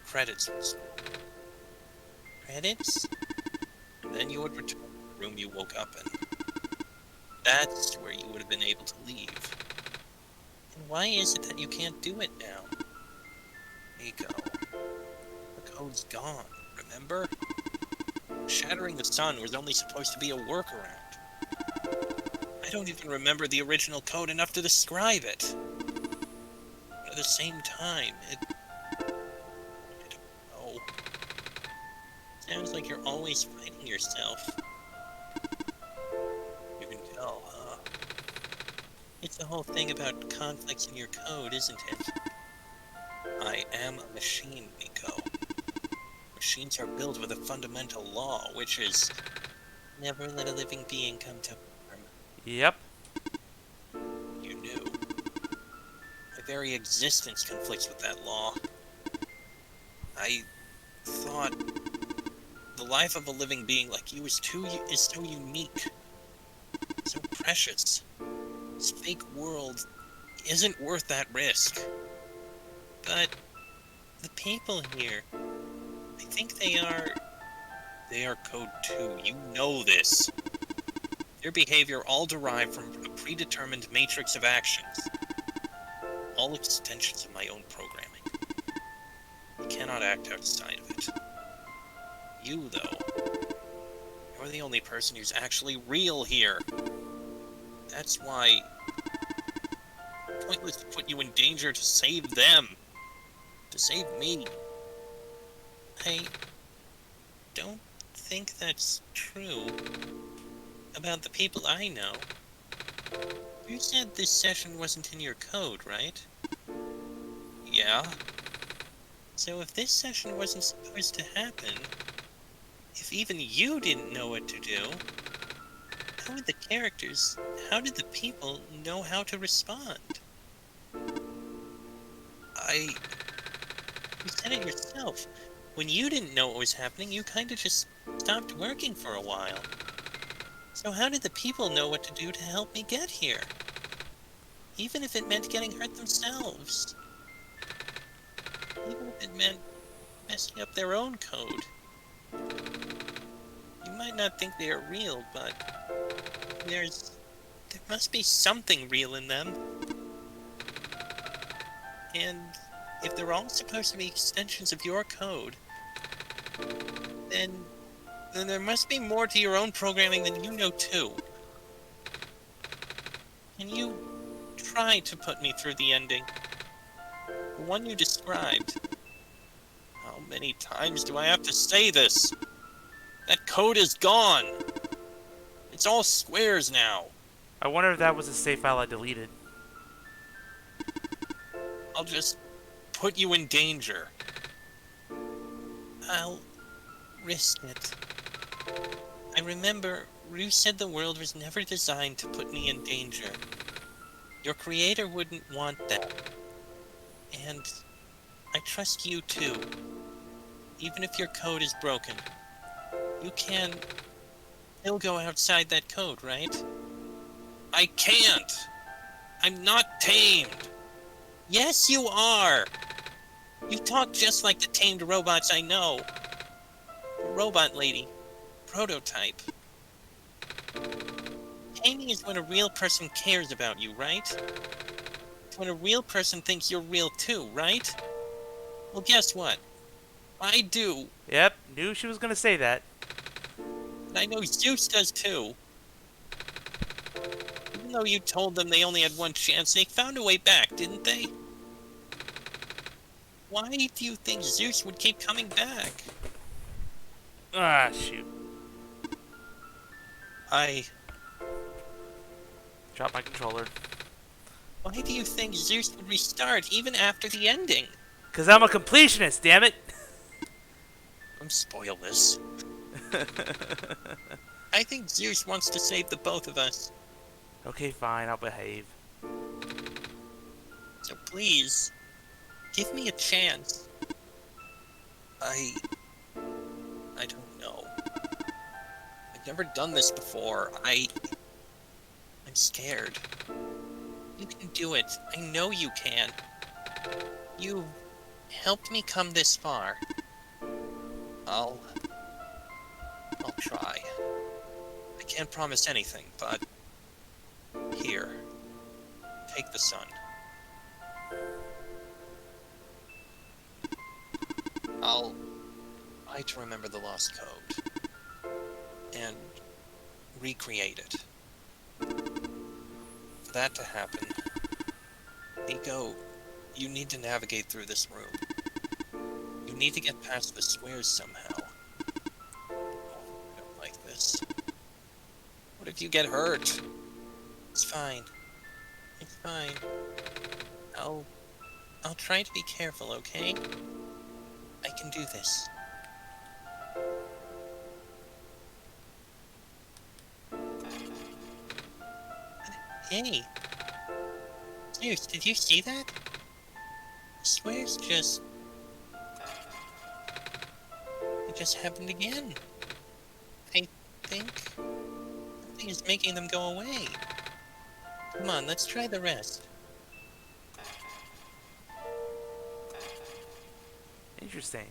credits would start. Credits? And then you would return to the room you woke up in. That's where you would have been able to leave. And why is it that you can't do it now? Nico, the code's gone, remember? Shattering the sun was only supposed to be a workaround. I don't even remember the original code enough to describe it. But at the same time, I don't know. Sounds like you're always fighting yourself. You can tell, huh? It's the whole thing about conflicts in your code, isn't it? I am a machine, Nico. Machines are built with a fundamental law, which is never let a living being come to harm. Yep. You knew. My very existence conflicts with that law. I thought the life of a living being like you is so unique, so precious. This fake world isn't worth that risk. But the people here, I think they are code 2. You know this. Their behavior all derived from a predetermined matrix of actions. All extensions of my own programming. I cannot act outside of it. You, though, you're the only person who's actually real here. That's why it's pointless to put you in danger to save them. To save me. I don't think that's true about the people I know. You said this session wasn't in your code, right? Yeah. So if this session wasn't supposed to happen, if even you didn't know what to do, how did the people know how to respond? You said it yourself. When you didn't know what was happening, you kinda just stopped working for a while. So how did the people know what to do to help me get here? Even if it meant getting hurt themselves. Even if it meant messing up their own code. You might not think they are real, but there must be something real in them. And if they're all supposed to be extensions of your code, then there must be more to your own programming than you know too. Can you try to put me through the ending? The one you described. How many times do I have to say this? That code is gone! It's all squares now. I wonder if that was a save file I deleted. I'll just put you in danger. I'll risk it. I remember Rue said the world was never designed to put me in danger. Your creator wouldn't want that. And I trust you too. Even if your code is broken, you can still go outside that code, right? I can't! I'm not tamed! Yes, you are! You talk just like the tamed robots I know. Robot lady. Prototype. Taming is when a real person cares about you, right? It's when a real person thinks you're real too, right? Well, guess what? I do. Yep, knew she was gonna say that. And I know Zeus does too. Even though you told them they only had one chance, they found a way back, didn't they? Why do you think Zeus would keep coming back? Ah, shoot. Drop my controller. Why do you think Zeus would restart even after the ending? Cause I'm a completionist, damn it! Don't spoil this. I think Zeus wants to save the both of us. Okay, fine, I'll behave. So please, give me a chance. I don't know. I've never done this before. I'm scared. You can do it. I know you can. You've helped me come this far. I'll try. I can't promise anything, but here. Take the sun. I'll try to remember the lost code and recreate it. For that to happen, Nico, you need to navigate through this room. You need to get past the squares somehow. I don't like this. What if you get hurt? It's fine. It's fine. I'll try to be careful, okay? I can do this. Hey! Zeus, did you see that? The squares just... It just happened again. I think... something is making them go away. Come on, let's try the rest. Interesting.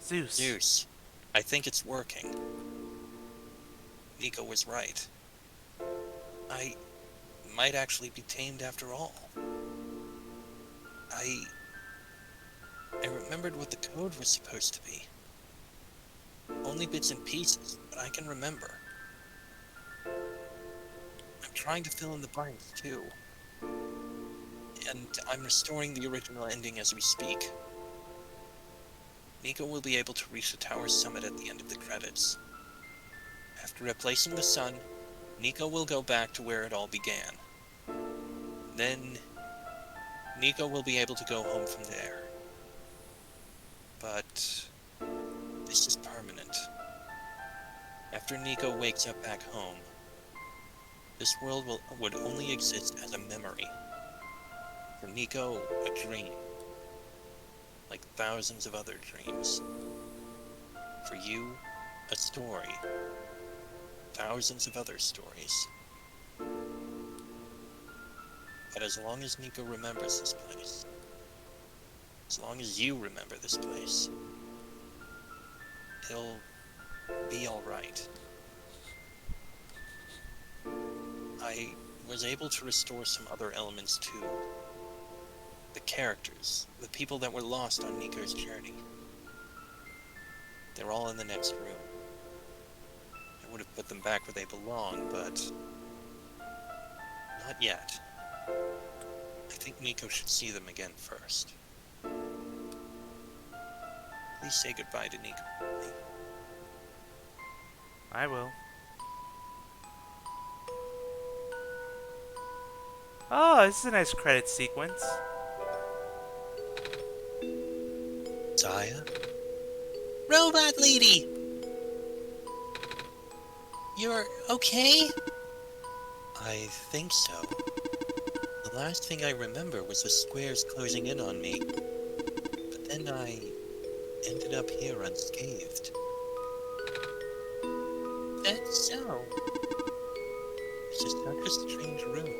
Zeus, I think it's working. Nico was right. I might actually be tamed after all. I remembered what the code was supposed to be. Only bits and pieces, but I can remember. I'm trying to fill in the blanks, too. And I'm restoring the original ending as we speak. Nico will be able to reach the tower's summit at the end of the credits. After replacing the sun, Nico will go back to where it all began. Then, Nico will be able to go home from there. But this is permanent. After Nico wakes up back home, this world would only exist as a memory. For Nico, a dream. Like thousands of other dreams. For you, a story. Thousands of other stories. But as long as Nico remembers this place, as long as you remember this place, he'll be alright. I was able to restore some other elements too. The characters, the people that were lost on Nico's journey. They're all in the next room. It would have put them back where they belong, but not yet. I think Nico should see them again first. Please say goodbye to Nico. I will. Oh, this is a nice credit sequence. Saya? Robot lady! You're okay? I think so. The last thing I remember was the squares closing in on me. But then I ended up here unscathed. That's so. This is such a strange room.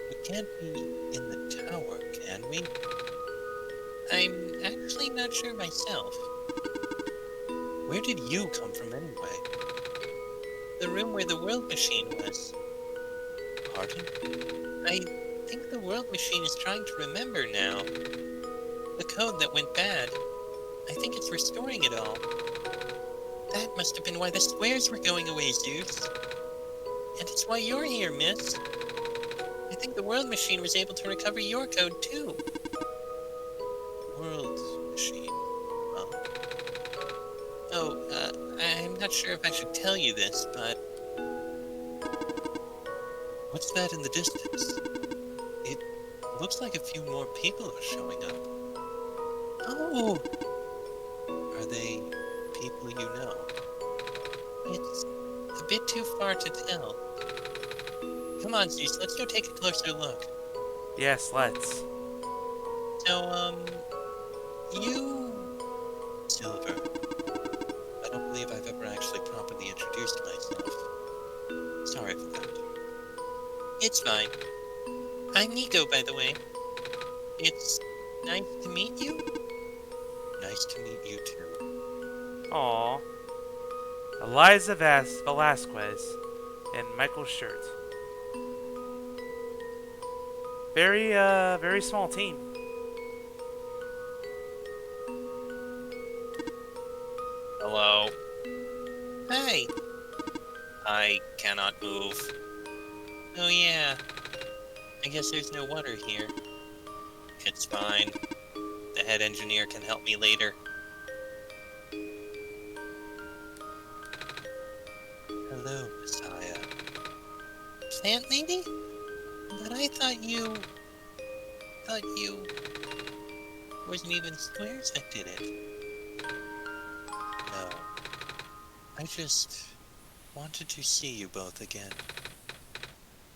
We can't be in the tower, can we? I'm actually not sure myself. Where did you come from anyway? The room where the world machine was. Pardon? I think the world machine is trying to remember now. The code that went bad. I think it's restoring it all. That must have been why the squares were going away, Zeus. And it's why you're here, miss. I think the world machine was able to recover your code, too. World machine? Huh? Oh, I'm not sure if I should tell you this, but... What's that in the distance? It looks like a few more people are showing up. Oh! Are they people you know? It's a bit too far to tell. Come on, Zeus, let's go take a closer look. Yes, let's. So, you... Silver. I don't believe I've ever actually properly introduced myself. Sorry for that. It's fine. I'm Nico, by the way. It's nice to meet you. Nice to meet you, too. Aww. Eliza Velasquez and Michael Shirt. Very small team. Hello. Hi. I cannot move. Oh yeah. I guess there's no water here. It's fine. The head engineer can help me later. Hello, Messiah. Plant lady? But I thought you... wasn't even squares that did it. No. I just wanted to see you both again.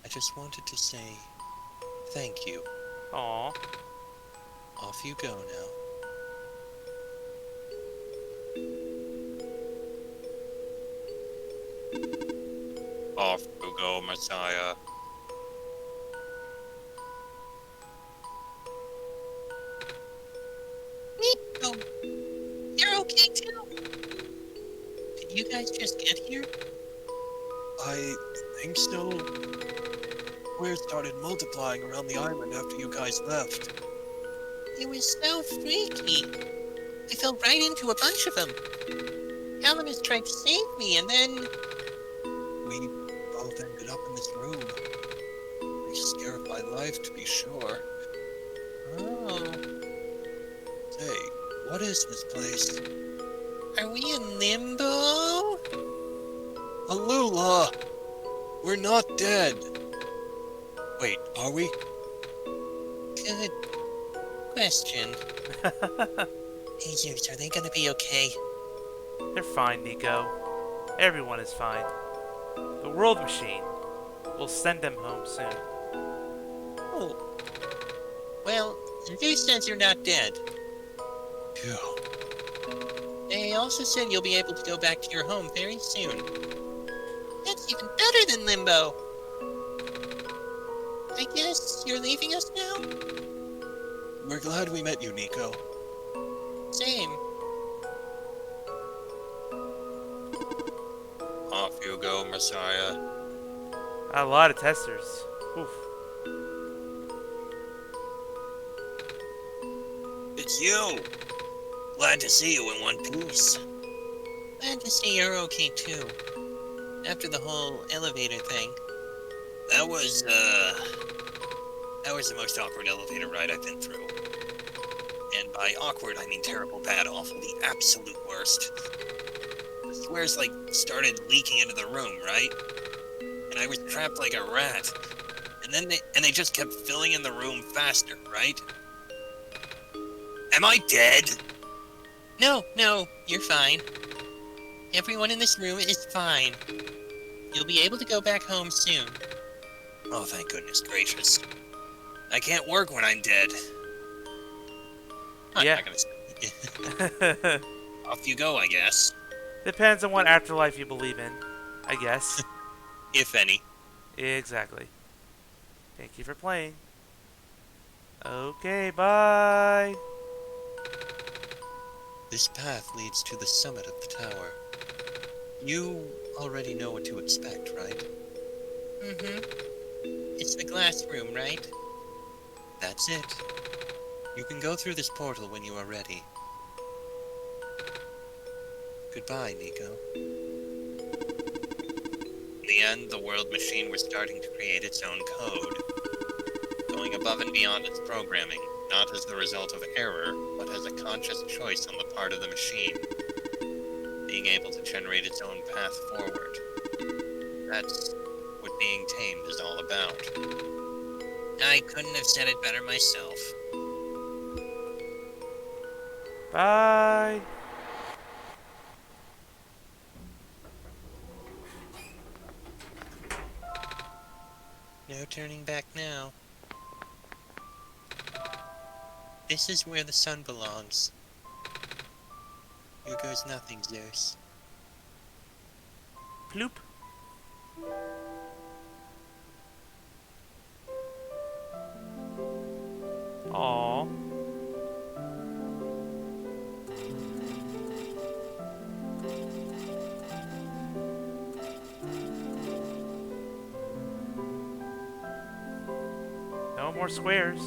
I just wanted to say thank you. Aww. Off you go now. Off you go, Messiah. Nico, you're okay too. Did you guys just get here? I think so. Squares started multiplying around the island after you guys left. It was so freaky. I fell right into a bunch of them. Alamus tried to save me, and then... We both ended up in this room. They scared my life, to be sure. Oh. Hey, what is this place? Are we in limbo? Alula! We're not dead. Wait, are we? Good question. Hey, Zeus, are they gonna be okay? They're fine, Nico. Everyone is fine. The world machine will send them home soon. Oh. Well, Zeus says you're not dead. Phew. They also said you'll be able to go back to your home very soon. That's even better than limbo. I guess you're leaving us now? We're glad we met you, Nico. Same. Off you go, Messiah. A lot of testers. Oof. It's you! Glad to see you in one piece. Glad to see you're okay, too. After the whole elevator thing. That was the most awkward elevator ride I've been through. And by awkward, I mean terrible, bad, awful, the absolute worst. The squares, like, started leaking into the room, right? And I was trapped like a rat. And then they just kept filling in the room faster, right? Am I dead? No, you're fine. Everyone in this room is fine. You'll be able to go back home soon. Oh, thank goodness gracious. I can't work when I'm dead. I'm Yeah. not gonna... Off you go, I guess. Depends on what afterlife you believe in, I guess. If any. Exactly. Thank you for playing. Okay, bye. This path leads to the summit of the tower. You already know what to expect, right? Mm-hmm. It's the glass room, right? That's it. You can go through this portal when you are ready. Goodbye, Nico. In the end, the world machine was starting to create its own code, going above and beyond its programming, not as the result of error, but as a conscious choice on the part of the machine, being able to generate its own path forward. That's what being tamed is all about. I couldn't have said it better myself. Bye. No turning back now. This is where the sun belongs. Here goes nothing, Zeus. Ploop. Aww. No more squares.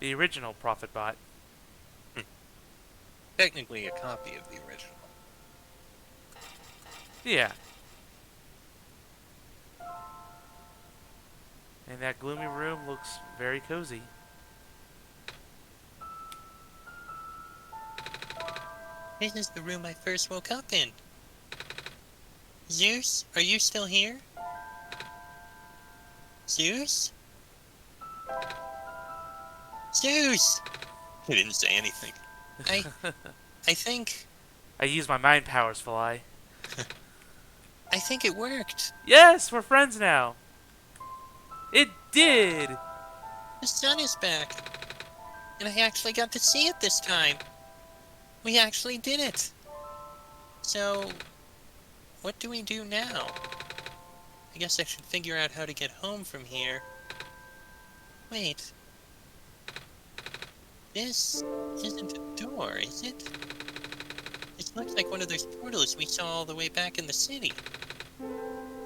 The original Prophet Bot. Technically a copy of the original. Yeah. And that gloomy room looks very cozy. This is the room I first woke up in. Zeus, are you still here? Zeus? Zeus! He didn't say anything. I think I use my mind powers, Fly. it worked. Yes, we're friends now. It did. The sun is back. And I actually got to see it this time. We actually did it. So, what do we do now? I guess I should figure out how to get home from here. Wait. This isn't a door, is it? It looks like one of those portals we saw all the way back in the city.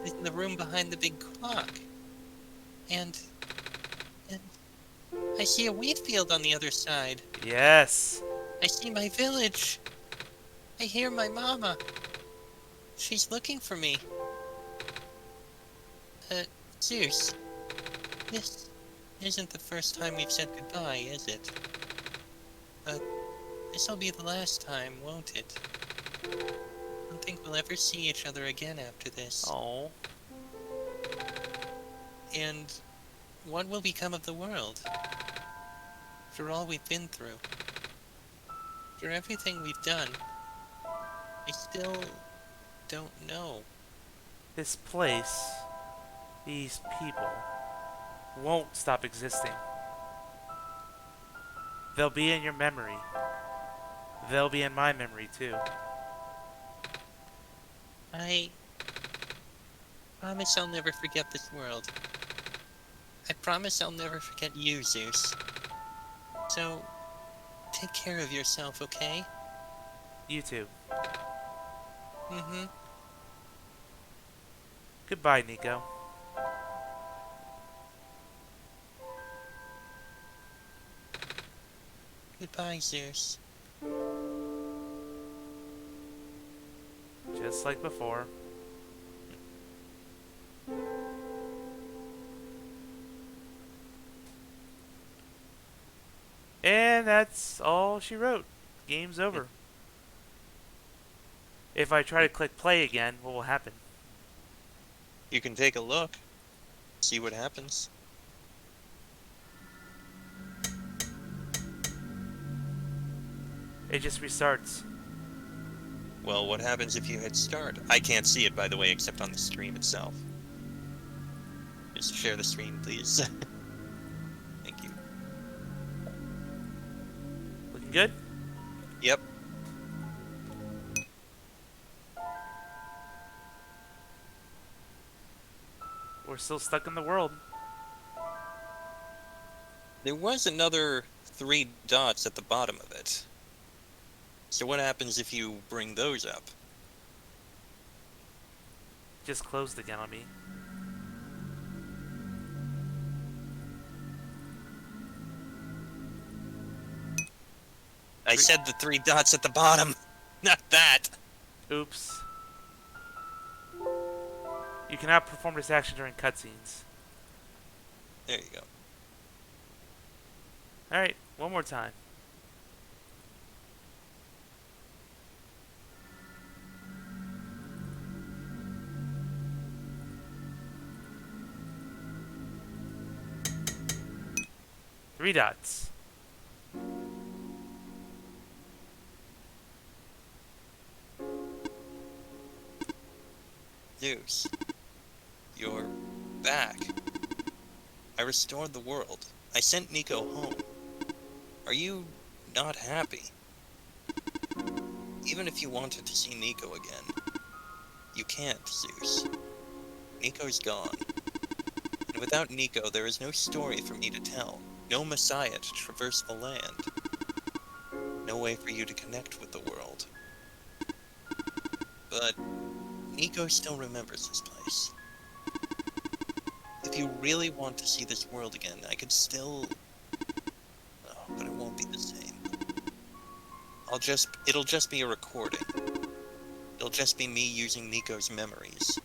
It's in the room behind the big clock. And I see a wheat field on the other side. Yes. I see my village. I hear my mama. She's looking for me. Zeus, this isn't the first time we've said goodbye, is it? This'll be the last time, won't it? I don't think we'll ever see each other again after this. Oh. And what will become of the world? For all we've been through. For everything we've done. I still don't know. This place these people won't stop existing. They'll be in your memory. They'll be in my memory too. I promise I'll never forget this world. I promise I'll never forget you, Zeus. So, take care of yourself, okay? You too. Mm-hmm. Goodbye, Nico. Goodbye, Zeus. Just like before. And that's all she wrote. Game's over. If I try to click play again, what will happen? You can take a look. See what happens. It just restarts. Well, what happens if you hit start? I can't see it, by the way, except on the stream itself. Just share the screen, please. Thank you. Looking good? Yep. We're still stuck in the world. There was another 3 dots at the bottom of it. So what happens if you bring those up? Just closed again on me. I said the 3 dots at the bottom, not that. Oops. You cannot perform this action during cutscenes. There you go. Alright, one more time. Three dots. Zeus, you're back. I restored the world. I sent Nico home. Are you not happy? Even if you wanted to see Nico again, you can't, Zeus. Nico's gone. And without Nico, there is no story for me to tell. No Messiah to traverse the land. No way for you to connect with the world. But Nico still remembers this place. If you really want to see this world again, I could still... Oh, but it won't be the same. It'll just be a recording. It'll just be me using Nico's memories.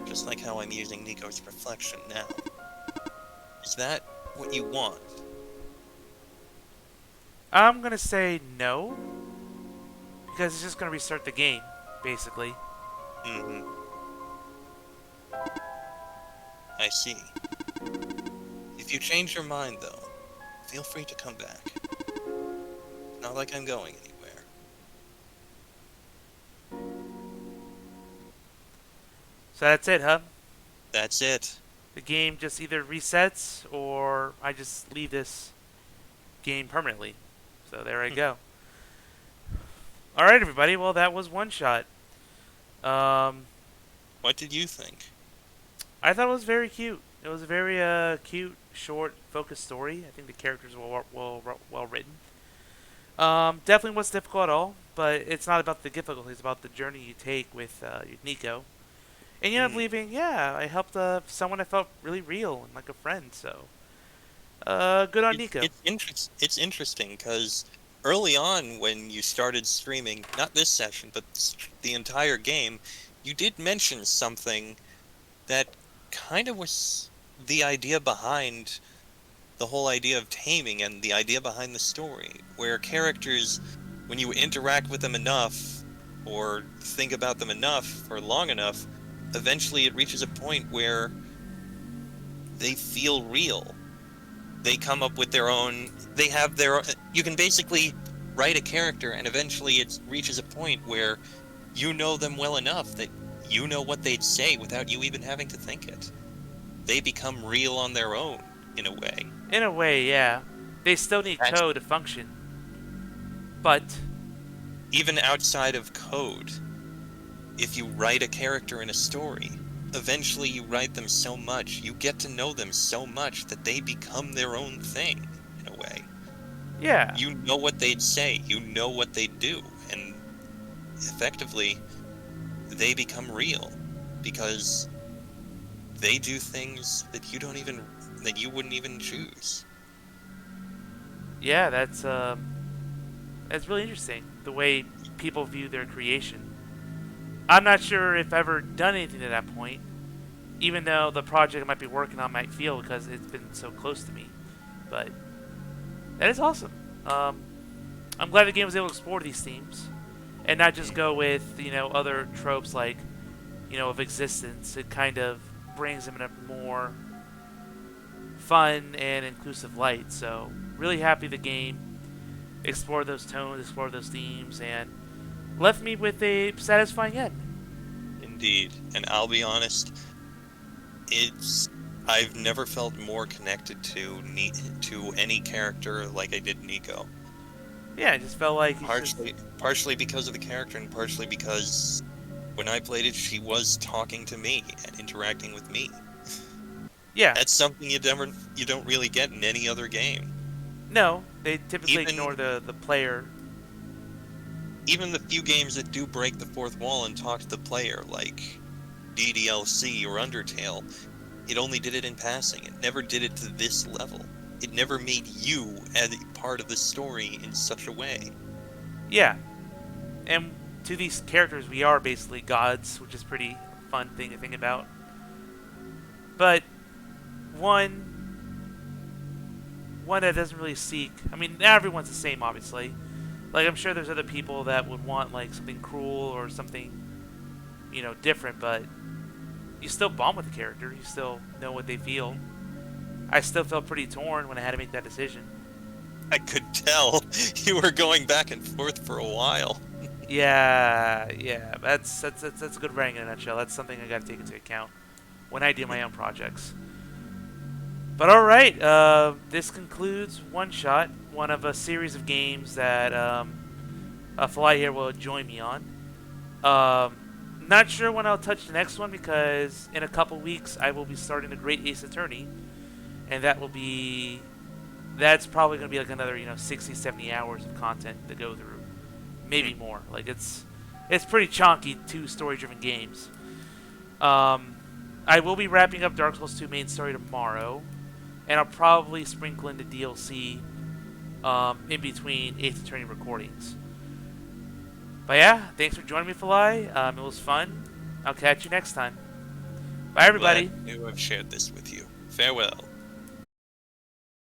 Just like how I'm using Nico's reflection now. Is that what you want? I'm gonna say no. Because it's just gonna restart the game, basically. Mm-hmm. I see. If you change your mind, though, feel free to come back. Not like I'm going anywhere. So that's it, huh? That's it. The game just either resets or I just leave this game permanently. So there I go. Alright, everybody. Well, that was One Shot. What did you think? I thought it was very cute. It was a very cute, short, focused story. I think the characters were well written. Definitely wasn't difficult at all, but it's not about the difficulty. It's about the journey you take with Nico. And you end up leaving, yeah, I helped someone I felt really real and like a friend, so... good on Nico. It's interesting, because early on when you started streaming, not this session, but the entire game, you did mention something that kind of was the idea behind the whole idea of taming and the idea behind the story, where characters, when you interact with them enough, or think about them enough for long enough, eventually it reaches a point where they feel real. They come up with their own... They have their own... You can basically write a character, and eventually it reaches a point where you know them well enough that you know what they'd say without you even having to think it. They become real on their own, in a way. In a way, yeah. They still need That's- code to function. But Even outside of code, if you write a character in a story, eventually you write them so much, you get to know them so much that they become their own thing, in a way. yeah. You know what they'd say, you know what they'd do, and effectively, they become real, because they do things that you wouldn't even choose. Yeah, that's really interesting, the way people view their creation. I'm not sure if I've ever done anything to that point, even though the project I might be working on might fail because it's been so close to me. But that is awesome. I'm glad the game was able to explore these themes and not just go with, other tropes like, of existence. It kind of brings them in a more fun and inclusive light. So really happy the game explored those tones, explored those themes, and left me with a satisfying end. Indeed, and I'll be honest, I've never felt more connected to any character like I did Nico. Yeah, I just felt like Partially because of the character, and partially because when I played it, she was talking to me and interacting with me. Yeah. That's something you don't really get in any other game. No, they typically Even- ignore the player. Even the few games that do break the fourth wall and talk to the player, like DDLC or Undertale, it only did it in passing. It never did it to this level. It never made you as a part of the story in such a way. Yeah. And to these characters, we are basically gods, which is a pretty fun thing to think about. But one that doesn't really seek... I mean, everyone's the same, obviously. Like, I'm sure there's other people that would want, like, something cruel or something, different, but you still bond with the character. You still know what they feel. I still felt pretty torn when I had to make that decision. I could tell you were going back and forth for a while. Yeah. That's a good writing in a nutshell. That's something I got to take into account when I do my own projects. But all right, this concludes One Shot, one of a series of games that Fly here will join me on. Not sure when I'll touch the next one because in a couple weeks I will be starting the Great Ace Attorney, and that's probably going to be like another 60, 70 hours of content to go through, maybe more. Like it's pretty chunky, 2 story-driven games. I will be wrapping up Dark Souls 2 main story tomorrow, and I'll probably sprinkle in the DLC in between Ace Attorney recordings. But yeah, thanks for joining me, Fly. It was fun. I'll catch you next time. Bye, everybody. Glad to have shared this with you. Farewell.